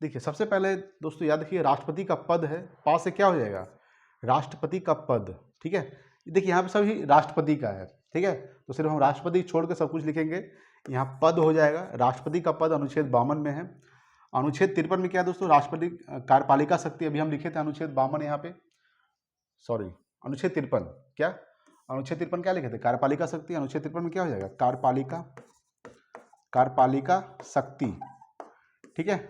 देखिए सबसे पहले दोस्तों याद रखिए, राष्ट्रपति का पद है, पास से क्या हो जाएगा? राष्ट्रपति का पद। ठीक है, देखिए यहाँ पे सभी राष्ट्रपति का है। ठीक है, तो सिर्फ हम राष्ट्रपति छोड़ के सब कुछ लिखेंगे, यहाँ पद हो जाएगा। राष्ट्रपति का पद अनुच्छेद 52 में है। अनुच्छेद 53 में क्या है दोस्तों? राष्ट्रपति कार्यपालिका शक्ति, अभी हम लिखे थे अनुच्छेद 52 यहाँ पे, सॉरी अनुच्छेद 53 क्या, अनुच्छेद 53 क्या लिखे थे? कार्यपालिका शक्ति। अनुच्छेद 53 में क्या हो जाएगा? कार्यपालिका शक्ति। ठीक है,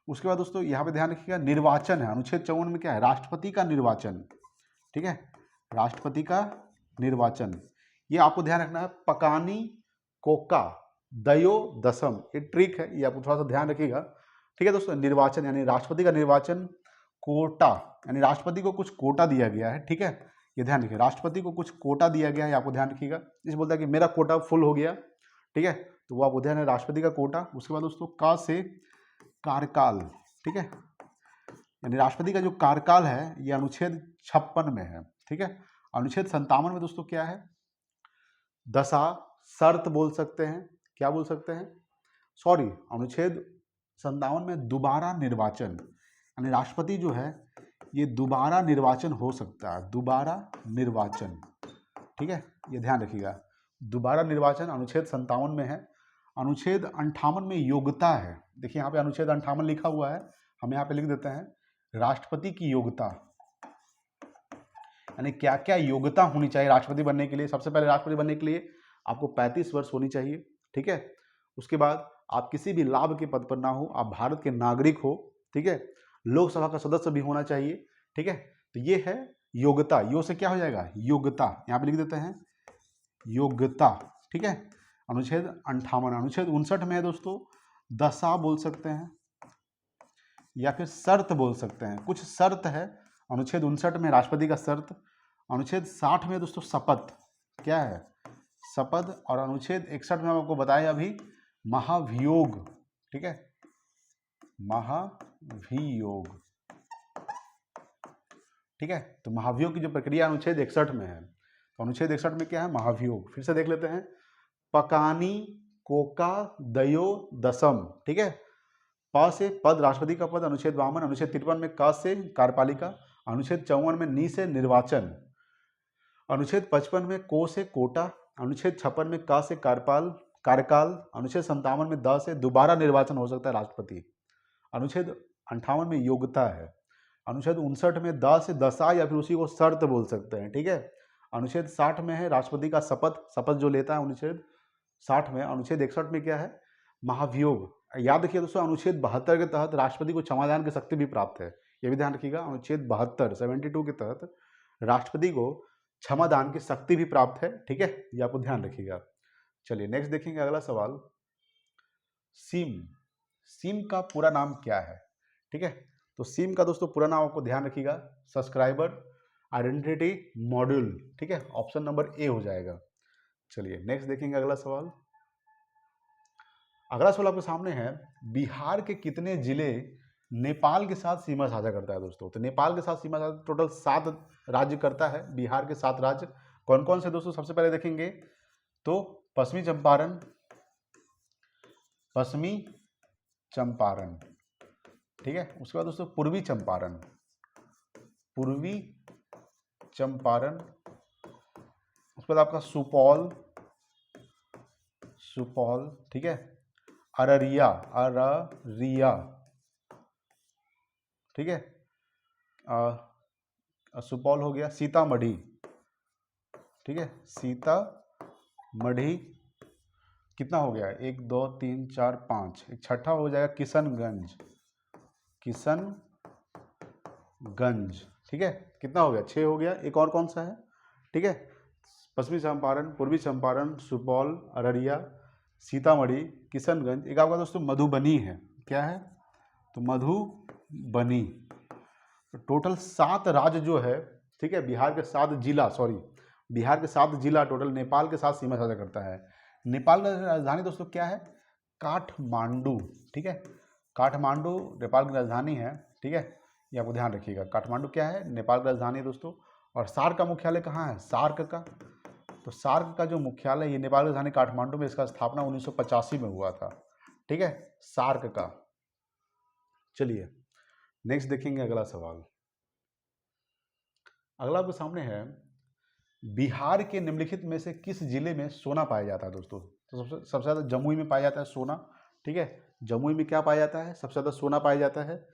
उसके बाद दोस्तों यहाँ पे ध्यान रखिएगा, निर्वाचन है। अनुच्छेद 54 में क्या है? राष्ट्रपति का निर्वाचन। ठीक है, राष्ट्रपति का निर्वाचन। ये आपको ध्यान रखना है, पकानी कोका दयो दसम, ये ट्रिक है, ये आपको थोड़ा सा ध्यान रखिएगा। ठीक है दोस्तों, निर्वाचन यानी राष्ट्रपति का निर्वाचन, कोटा यानी राष्ट्रपति को कुछ कोटा दिया गया है। ठीक है, ये ध्यान रखिए, राष्ट्रपति को कुछ कोटा दिया गया है, आपको ध्यान रखिएगा। इस बोलता है कि मेरा कोटा फुल हो गया, ठीक है, तो वो आपको ध्यान है, राष्ट्रपति का कोटा। उसके बाद दोस्तों का से कार्यकाल, ठीक है, यानी राष्ट्रपति का जो कार्यकाल है ये अनुच्छेद 56 में है। ठीक है, अनुच्छेद 57 में दोस्तों क्या है, दशा शर्त बोल सकते हैं, क्या बोल सकते हैं, सॉरी, अनुच्छेद 57 में दोबारा निर्वाचन, यानी राष्ट्रपति जो है ये दोबारा निर्वाचन हो सकता है, दोबारा निर्वाचन। ठीक है, ये ध्यान रखिएगा, दोबारा निर्वाचन अनुच्छेद 57 में है। अनुच्छेद 58 में योग्यता है, देखिए यहाँ पे अनुच्छेद 58 लिखा हुआ है, हम यहाँ पे लिख देते हैं राष्ट्रपति की योग्यता, यानी क्या क्या योग्यता होनी चाहिए राष्ट्रपति बनने के लिए। सबसे पहले राष्ट्रपति बनने के लिए आपको 35 वर्ष होनी चाहिए। ठीक है, उसके बाद आप किसी भी लाभ के पद पर ना हो, आप भारत के नागरिक हो। ठीक है, लोकसभा का सदस्य भी होना चाहिए। ठीक है, तो ये है योग्यता, यो से क्या हो जाएगा, योग्यता, यहाँ पे लिख देते हैं योग्यता। ठीक है, अनुच्छेद 58। अनुच्छेद 59 में है दोस्तों, दशा बोल सकते हैं या फिर शर्त बोल सकते हैं, कुछ शर्त है अनुच्छेद 59 में, राष्ट्रपति का शर्त। अनुच्छेद 60 में दोस्तों शपथ, क्या है, शपथ। और अनुच्छेद 61 में आपको बताया अभी महाभियोग। ठीक है, महाभियोग। ठीक है, तो महाभियोग की जो प्रक्रिया अनुच्छेद 61 में है, तो अनुच्छेद 61 में क्या है, महाभियोग। फिर से देख लेते हैं, पकानी कोका दयो दसम। ठीक है, प से पद, राष्ट्रपति का पद, अनुच्छेद 52। अनुच्छेद 53 में क से कार्यपालिका। अनुच्छेद 54 में नी से निर्वाचन। अनुच्छेद 55 में को से कोटा। अनुच्छेद 56 में का से कार्यकाल। अनुच्छेद 57 में द से दोबारा निर्वाचन हो सकता है राष्ट्रपति। अनुच्छेद 58 में योग्यता है। अनुच्छेद 59 में द से दशा या फिर उसी को शर्त बोल सकते हैं। ठीक है, अनुच्छेद 60 में है राष्ट्रपति का शपथ जो लेता है अनुच्छेद 60 में। अनुच्छेद 61 में क्या है, महाभियोग। याद रखिए दोस्तों, अनुच्छेद 72 के तहत राष्ट्रपति को क्षमादान की शक्ति भी प्राप्त है, ये भी ध्यान रखिएगा। अनुच्छेद 72 के तहत राष्ट्रपति को क्षमादान की शक्ति भी प्राप्त है। ठीक है, ये आपको ध्यान रखिएगा। चलिए नेक्स्ट देखेंगे अगला सवाल, सिम का पूरा नाम क्या है। ठीक है, तो सिम का दोस्तों पूरा नाम आपको ध्यान रखिएगा, सब्सक्राइबर आइडेंटिटी मॉड्यूल। ठीक है, ऑप्शन नंबर ए हो जाएगा। चलिए नेक्स्ट देखेंगे अगला सवाल। अगला सवाल आपके सामने है, बिहार के कितने जिले नेपाल के साथ सीमा साझा करता है दोस्तों। तो नेपाल के साथ सीमा साझा टोटल 7 राज्य करता है, बिहार के 7 राज्य। कौन कौन से दोस्तों, सबसे पहले देखेंगे तो पश्चिमी चंपारण। ठीक है, उसके बाद दोस्तों पूर्वी चंपारण। उसके बाद आपका सुपौल। ठीक है, अररिया। ठीक है, सुपौल हो गया, सीतामढ़ी। ठीक है, सीतामढ़ी। कितना हो गया, 1 2 3 4 5, एक छठा हो जाएगा किशनगंज। ठीक है, कितना हो गया, 6 हो गया। एक और कौन सा है, ठीक है, पश्चिमी चंपारण, पूर्वी चंपारण, सुपौल, अररिया, सीतामढ़ी, किशनगंज। एक आपका दोस्तों मधुबनी है, क्या है, तो मधुबनी। तो टोटल 7 राज्य जो है, ठीक है, बिहार के 7 जिला टोटल नेपाल के साथ सीमा साझा करता है। नेपाल का राजधानी दोस्तों क्या है, काठमांडू। ठीक है, काठमांडू नेपाल की राजधानी है। ठीक है, ये आपको ध्यान रखिएगा, काठमांडू क्या है, नेपाल की राजधानी है दोस्तों। और सार्क का मुख्यालय कहाँ है, तो सार्क का जो मुख्यालय, ये नेपाल की राजधानी काठमांडू में, इसका स्थापना 1985 में हुआ था। ठीक है, सार्क का। चलिए नेक्स्ट देखेंगे अगला सवाल। अगला आपके सामने है, बिहार के निम्नलिखित में से किस जिले में सोना पाया जाता है दोस्तों। तो सबसे ज़्यादा जमुई में पाया जाता है सोना। ठीक है, जमुई में क्या पाया जाता है, सबसे ज़्यादा सोना पाया जाता है,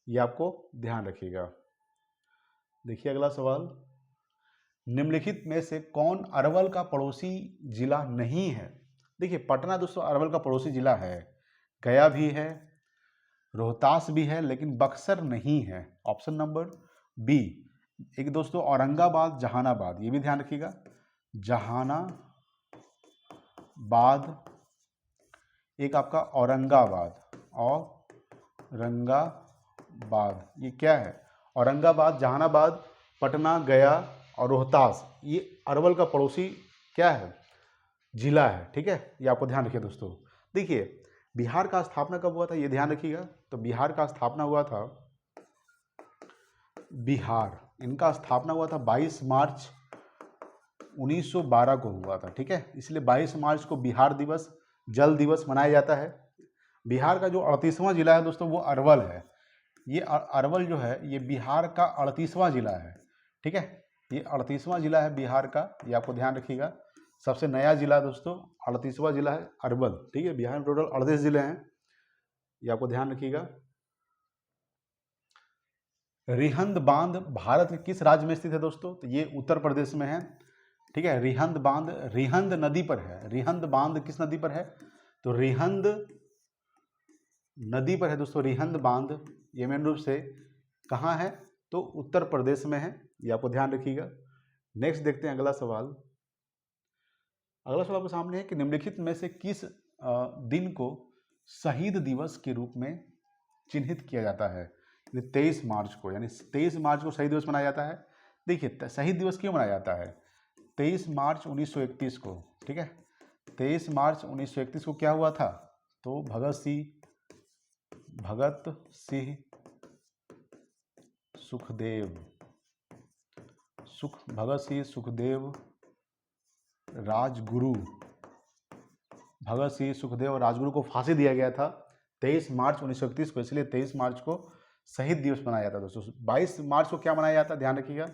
ये आपको ध्यान रखिएगा। देखिए अगला सवाल, निम्नलिखित में से कौन अरवल का पड़ोसी जिला नहीं है। देखिए पटना दोस्तों अरवल का पड़ोसी जिला है, गया भी है, रोहतास भी है, लेकिन बक्सर नहीं है। ऑप्शन नंबर बी, एक दोस्तों औरंगाबाद, जहानाबाद, ये भी ध्यान रखिएगा, जहानाबाद, एक आपका औरंगाबाद, औरंगाबाद, ये क्या है, औरंगाबाद, जहानाबाद, पटना, गया और रोहतास, ये अरवल का पड़ोसी क्या है, जिला है। ठीक है, ये आपको ध्यान रखिए दोस्तों। देखिए बिहार का स्थापना कब हुआ था, ये ध्यान रखिएगा। तो बिहार का स्थापना हुआ था, बिहार इनका स्थापना हुआ था 22 मार्च 1912 को हुआ था। ठीक है, इसलिए 22 मार्च को बिहार दिवस, जल दिवस मनाया जाता है। बिहार का जो 38वां जिला है दोस्तों वो अरवल है। ये अरवल जो है ये बिहार का 38वां जिला है। ठीक है, ये 38वां जिला है बिहार का, ये आपको ध्यान रखिएगा। सबसे नया जिला दोस्तों 38वां जिला है अरवल। ठीक है, बिहार में टोटल 38 जिले हैं, ये आपको ध्यान रखिएगा। रिहंद बांध भारत के किस राज्य में स्थित है दोस्तों, तो ये उत्तर प्रदेश में है। ठीक है, रिहंद बांध रिहंद नदी पर है। रिहंद बांध किस नदी पर है, तो रिहंद नदी पर है दोस्तों। रिहंद बांध ये मेन रूप से कहाँ है, तो उत्तर प्रदेश में है, ये आपको ध्यान रखिएगा। नेक्स्ट देखते हैं अगला सवाल। अगला सवाल आपके सामने है कि निम्नलिखित में से किस दिन को शहीद दिवस के रूप में चिन्हित किया जाता है। 23 मार्च को, यानी 23 मार्च को शहीद दिवस मनाया जाता है। देखिए शहीद दिवस क्यों मनाया जाता है, 23 मार्च 1931 को। ठीक है, 23 मार्च 1931 को क्या हुआ था, तो भगत सिंह सुखदेव राजगुरु, भगत सिंह सुखदेव और राजगुरु को फांसी दिया गया था 23 मार्च 1931 को, इसलिए 23 मार्च को शहीद दिवस मनाया जाता है दोस्तों। 22 मार्च को क्या मनाया जाता है, ध्यान रखिएगा,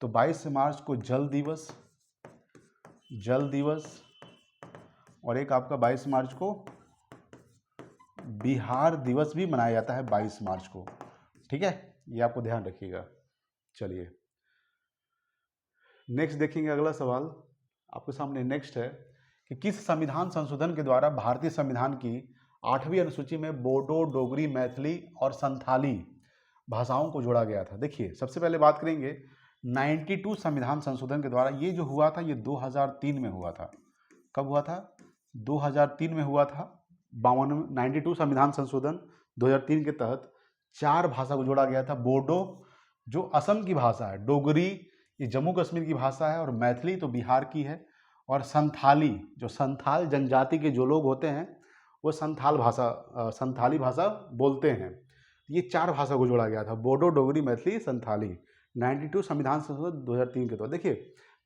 तो 22 मार्च को जल दिवस और एक आपका 22 मार्च को बिहार दिवस भी मनाया जाता है 22 मार्च को। ठीक है, ये आपको ध्यान रखिएगा। चलिए नेक्स्ट देखेंगे अगला सवाल आपके सामने। नेक्स्ट है कि किस संविधान संशोधन के द्वारा भारतीय संविधान की 8वीं अनुसूची में बोडो, डोगरी, मैथिली और संथाली भाषाओं को जोड़ा गया था। देखिए सबसे पहले बात करेंगे 92 संविधान संशोधन के द्वारा। ये जो हुआ था ये 2003 में हुआ था। कब हुआ था, 2003 में हुआ था। 92 संविधान संशोधन 2003 के तहत 4 भाषा को जोड़ा गया था। बोडो जो असम की भाषा है, डोगरी ये जम्मू कश्मीर की भाषा है और मैथिली तो बिहार की है, और संथाली जो संथाल जनजाति के जो लोग होते हैं वो संथाली भाषा बोलते हैं। ये 4 भाषा को जोड़ा गया था, बोडो, डोगरी, मैथिली, संथाली। 92 संविधान संशोधन 2003 के तहत। देखिए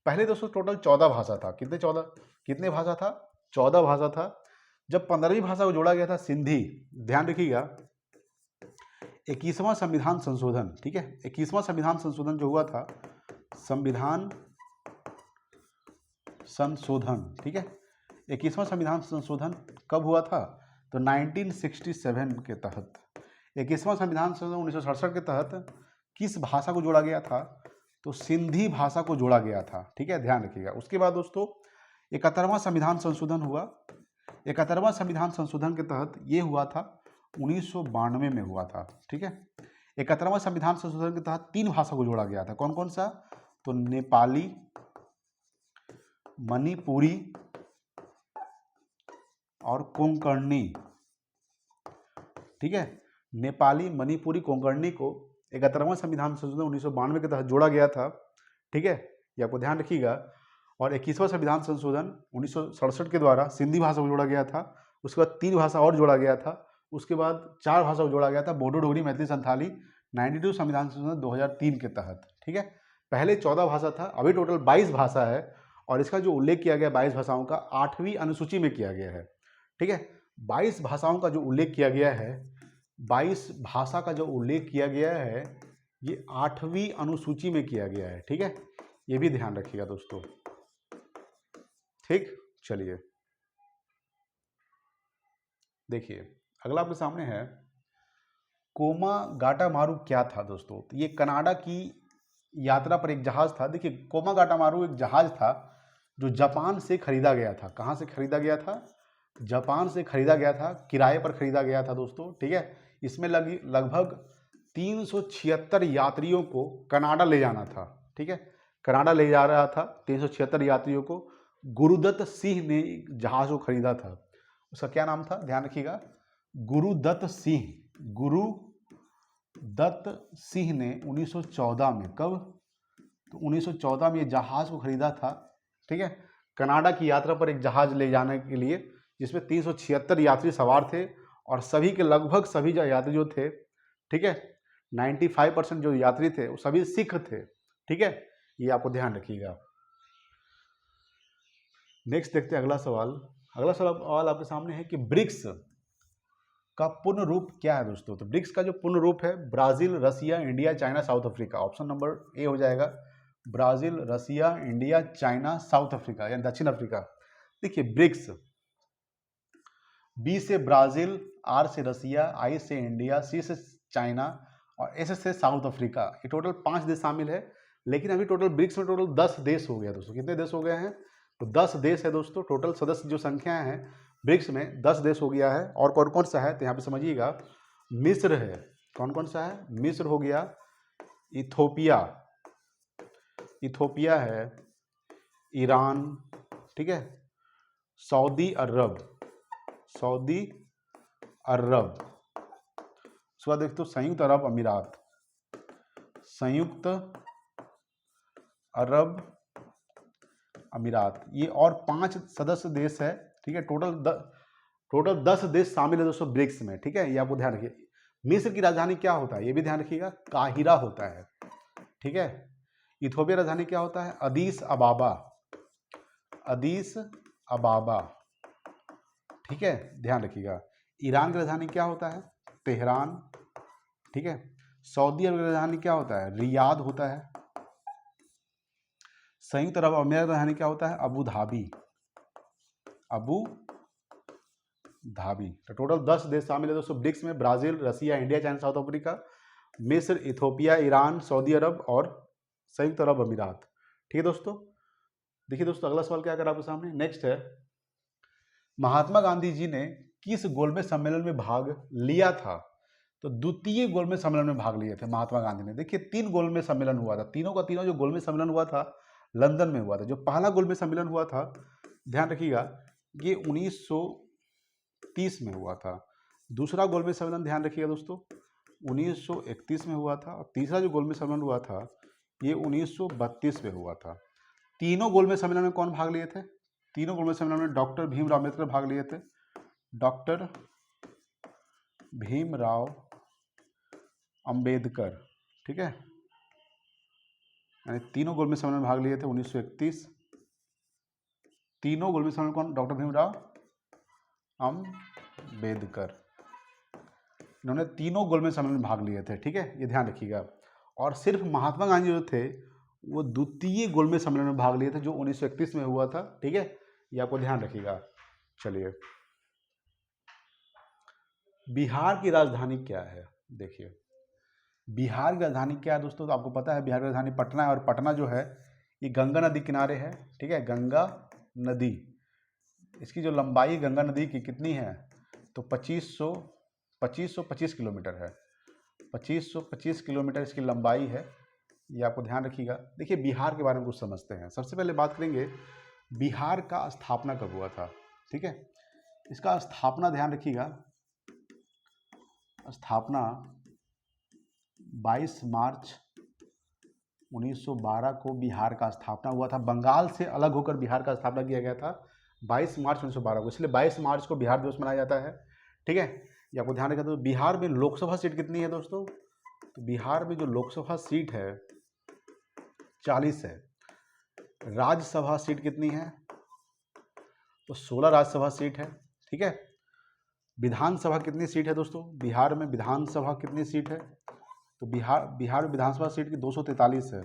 पहले दोस्तों टोटल 14 भाषा था। कितने भाषा था, 14 भाषा था। जब 15वीं भाषा को जोड़ा गया था सिंधी, ध्यान रखिएगा, 21वां संविधान संशोधन। ठीक है, 21वां संविधान संशोधन जो हुआ था, संविधान संशोधन, ठीक है, 21वां संविधान संशोधन कब हुआ था, तो 1967 के तहत। 21वां संविधान संशोधन 1967 के तहत किस भाषा को जोड़ा गया था, तो सिंधी भाषा को जोड़ा गया था। ठीक है, ध्यान रखिएगा। उसके बाद दोस्तों 71वां संविधान संशोधन हुआ। 71वां संविधान संशोधन के तहत ये हुआ था 1992 में हुआ था। ठीक है, 71वां संविधान संशोधन के तहत 3 भाषा को जोड़ा गया था। कौन कौन सा, तो नेपाली, मणिपुरी और कोंकणी। ठीक है, नेपाली, मणिपुरी, कोंकणी को 71वां संविधान संशोधन 1992 के तहत जोड़ा गया था। ठीक है, ये आपको ध्यान रखिएगा। और 21वां संविधान संशोधन 1967 के द्वारा सिंधी भाषा को जोड़ा गया था। उसके बाद 3 भाषा और जोड़ा गया था। उसके बाद 4 भाषा को जोड़ा गया था, बोडो, डोगरी, मैथिली, संथाली। 92 संविधान संशोधन 2003 के तहत। ठीक है, पहले 14 भाषा था, अभी टोटल 22 भाषा है। और इसका जो उल्लेख किया गया 22 भाषाओं का 8वीं अनुसूची में किया गया है। ठीक है, 22 भाषाओं का जो उल्लेख किया गया है, 22 भाषा का जो उल्लेख किया गया है, ये 8वीं अनुसूची में किया गया है। ठीक है, ये भी ध्यान रखिएगा दोस्तों। ठीक, चलिए देखिए अगला आपके सामने है, कोमागाटामारू क्या था दोस्तों, तो ये कनाडा की यात्रा पर एक जहाज था। देखिए कोमागाटामारू एक जहाज था जो जापान से खरीदा गया था। कहाँ से खरीदा गया था, जापान से खरीदा गया था, किराए पर खरीदा गया था दोस्तों। ठीक है, इसमें लगभग 376 यात्रियों को कनाडा ले जाना था। ठीक है, कनाडा ले जा रहा था 376 यात्रियों को। गुरुदत्त सिंह ने जहाज को खरीदा था। उसका क्या नाम था, ध्यान रखिएगा, गुरुदत्त सिंह। गुरुदत्त सिंह ने 1914 में, कब, तो 1914 में ये जहाज को खरीदा था। ठीक है, कनाडा की यात्रा पर एक जहाज ले जाने के लिए, जिसमें 376 यात्री सवार थे और सभी के लगभग सभी यात्री जो थे, ठीक है, 95% जो यात्री थे वो सभी सिख थे। ठीक है, ये आपको ध्यान रखिएगा। नेक्स्ट देखते हैं अगला सवाल। अगला सवाल आपके सामने है कि ब्रिक्स का पूर्ण रूप क्या है दोस्तों। तो ब्रिक्स का जो पूर्ण रूप है, Brazil, Russia, India, China, South Africa. Option number A हो जाएगा, Brazil, Russia, India, China, South Africa या दक्षिण अफ्रीका। देखिए ब्रिक्स, बी से ब्राजील, आर से रसिया, आई से इंडिया, सी से चाइना और एस से साउथ अफ्रीका। ये टोटल 5 देश शामिल है। लेकिन अभी टोटल ब्रिक्स में टोटल 10 देश हो गया दोस्तों। कितने देश हो गए हैं, तो 10 देश है दोस्तों। टोटल सदस्य जो संख्या है ब्रिक्स में 10 देश हो गया है। और कौन कौन सा है, तो यहाँ पे समझिएगा, मिस्र है। कौन कौन सा है, मिस्र हो गया, इथोपिया, इथोपिया है, ईरान, ठीक है, सऊदी अरब, सऊदी अरब, उसके बाद देखते हो संयुक्त अरब अमीरात, संयुक्त अरब अमीरात। ये और 5 सदस्य देश है। ठीक है, टोटल 10 देश शामिल है दोस्तों ब्रिक्स में। ठीक है, ये आपको ध्यान रखिए। मिस्र की राजधानी क्या होता है, ये भी ध्यान रखिएगा, काहिरा होता है। ठीक है, इथोपिया राजधानी क्या होता है, अदीस अबाबा, अदीस अबाबा। ठीक है, ध्यान रखिएगा। ईरान की राजधानी क्या होता है, तेहरान। ठीक है, सऊदी अरब की राजधानी क्या होता है, रियाद होता है। संयुक्त अरब अमीरात की राजधानी क्या होता है, अबू धाबी, अबू धाबी। तो टोटल 10 देश शामिल है दोस्तों ब्रिक्स में, Brazil, Russia, India, China, South Africa, मिस्र, इथोपिया, ईरान, सऊदी अरब और संयुक्त अरब अमीरात। ठीक है दोस्तों। देखिए दोस्तों अगला सवाल क्या कर आपके सामने, नेक्स्ट है, महात्मा गांधी जी ने किस गोलमेज सम्मेलन में भाग लिया था। तो द्वितीय गोलमेज सम्मेलन में भाग लिए थे महात्मा गांधी ने। देखिए 3 गोलमेज सम्मेलन हुआ था, तीनों का तीनों जो गोलमेज सम्मेलन हुआ था लंदन में हुआ था। जो पहला गोलमेज सम्मेलन हुआ था, ध्यान रखिएगा, ये 1930 में हुआ था। दूसरा गोलमेज सम्मेलन ध्यान रखिएगा दोस्तों 1931 में हुआ था। और तीसरा जो गोलमेज सम्मेलन हुआ था ये 1932 में हुआ था। तीनों गोलमेज सम्मेलन में कौन भाग लिए थे, तीनों गोलमेज सम्मेलन में डॉक्टर भीमराव अम्बेडकर भाग लिए थे। डॉक्टर भीमराव अंबेडकर, ठीक है, यानी तीनों गोलमेज सम्मेलन में भाग लिए थे 1931। तीनों गोलमेज सम्मेलन कौन, डॉक्टर भीमराव अंबेडकर, इन्होंने तीनों गोलमेज सम्मेलन में भाग लिए थे। ठीक है, ये ध्यान रखिएगा। और सिर्फ महात्मा गांधी जो थे वो द्वितीय गोलमेज सम्मेलन में भाग लिए थे जो 1931 में हुआ था। ठीक है, ये आपको ध्यान रखिएगा। चलिए, बिहार की राजधानी क्या है, देखिए बिहार की राजधानी क्या है दोस्तों। तो आपको पता है बिहार की राजधानी पटना है। और पटना जो है ये गंगा नदी किनारे है। ठीक है, गंगा नदी, इसकी जो लंबाई गंगा नदी की कितनी है, तो 2525 किलोमीटर है। 2525 किलोमीटर इसकी लंबाई है। ये आपको ध्यान रखिएगा। देखिए बिहार के बारे में कुछ समझते हैं। सबसे पहले बात करेंगे बिहार का स्थापना कब हुआ था। ठीक है, इसका स्थापना ध्यान रखिएगा, स्थापना 22 मार्च 1912 को बिहार का स्थापना हुआ था। बंगाल से अलग होकर बिहार का स्थापना किया गया था 22 मार्च 1912 को, इसलिए 22 मार्च को बिहार दिवस मनाया जाता है। ठीक है, ये आपको ध्यान रखना। तो बिहार में लोकसभा सीट कितनी है दोस्तों, तो बिहार में जो लोकसभा सीट है 40 है। राज्यसभा सीट कितनी है, तो 16 राज्यसभा सीट है। ठीक है, विधानसभा कितनी सीट है दोस्तों, बिहार में विधानसभा कितनी सीट है, तो बिहार में विधानसभा सीट की 243 है।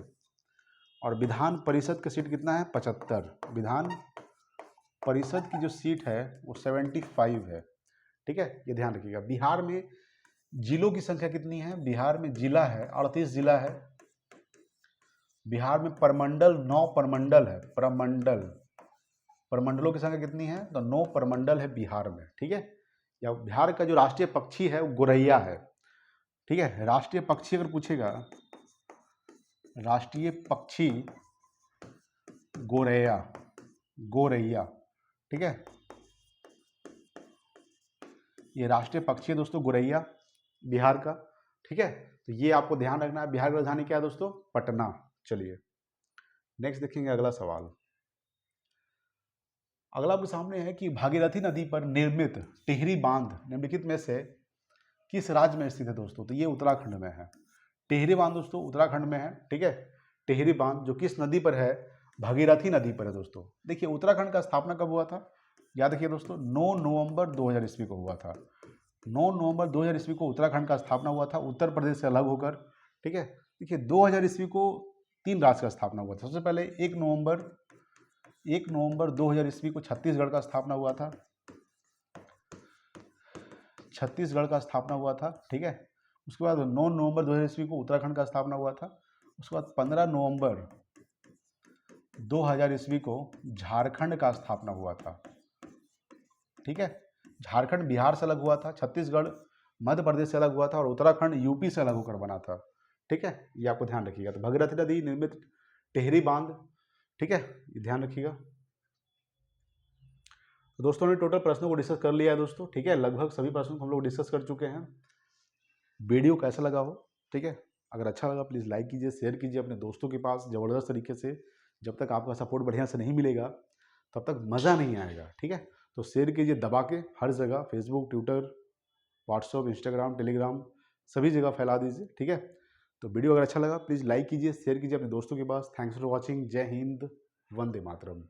और विधान परिषद की सीट कितना है, 75। विधान परिषद की जो सीट है वो 75 है। ठीक है, ये ध्यान रखिएगा। बिहार में जिलों की संख्या कितनी है, बिहार में जिला है 38 जिला है। बिहार में प्रमंडल 9 प्रमंडल है। प्रमंडलों की संख्या कितनी है, तो 9 प्रमंडल है बिहार में। ठीक है, या बिहार का जो राष्ट्रीय पक्षी है वो गोरैया है। ठीक है। राष्ट्रीय पक्षी अगर पूछेगा, राष्ट्रीय पक्षी गोरैया, गोरैया, ठीक है, ये राष्ट्रीय पक्षी है दोस्तों गोरैया, बिहार का, ठीक है। तो ये आपको ध्यान रखना है। बिहार की राजधानी क्या है दोस्तों? पटना। चलिए नेक्स्ट देखेंगे अगला सवाल। अगला आपके सामने है कि भागीरथी नदी पर निर्मित टिहरी बांध निम्नलिखित में से किस राज्य में स्थित है दोस्तों? तो ये उत्तराखंड में है। टिहरी बांध दोस्तों उत्तराखंड में है, ठीक है। टिहरी बांध जो किस नदी पर है? भागीरथी नदी पर है दोस्तों। देखिए उत्तराखंड का स्थापना कब हुआ था? याद रखिए दोस्तों 9 नवंबर 2000 ईस्वी को हुआ था। 9 नवंबर 2000 ईस्वी को उत्तराखंड का स्थापना हुआ था, उत्तर प्रदेश से अलग होकर, ठीक है। देखिए 2000 ईस्वी को 3 राज्य का स्थापना हुआ था। सबसे पहले 1 नवंबर 2000 ईस्वी को छत्तीसगढ़ का स्थापना हुआ था, छत्तीसगढ़ का स्थापना हुआ था, ठीक है। उसके बाद 9 नवंबर 2000 ईस्वी को उत्तराखंड का स्थापना हुआ था। उसके बाद 15 नवंबर 2000 ईस्वी को झारखंड का स्थापना हुआ था, ठीक है। झारखंड बिहार से अलग हुआ था, छत्तीसगढ़ मध्य प्रदेश से अलग हुआ था और उत्तराखंड यूपी से अलग होकर बना था, ठीक है। ये आपको ध्यान रखिएगा। तो भगीरथी नदी निर्मित टिहरी बांध, ठीक है, ये ध्यान रखिएगा। तो दोस्तों ने टोटल प्रश्नों को डिस्कस कर लिया है दोस्तों, ठीक है। लगभग सभी प्रश्नों को हम लोग डिस्कस कर चुके हैं। वीडियो कैसा लगा हो, ठीक है, अगर अच्छा लगा प्लीज़ लाइक कीजिए, शेयर कीजिए अपने दोस्तों के पास ज़बरदस्त तरीके से। जब तक आपका सपोर्ट बढ़िया से नहीं मिलेगा तब तक मज़ा नहीं आएगा, ठीक है। तो शेयर कीजिए दबा के हर जगह, Facebook, Twitter, WhatsApp, Instagram, Telegram, सभी जगह फैला दीजिए, ठीक है। तो वीडियो अगर अच्छा लगा प्लीज़ लाइक कीजिए, शेयर कीजिए अपने दोस्तों के पास। Thanks for watching. जय हिंद, वंदे मातरम।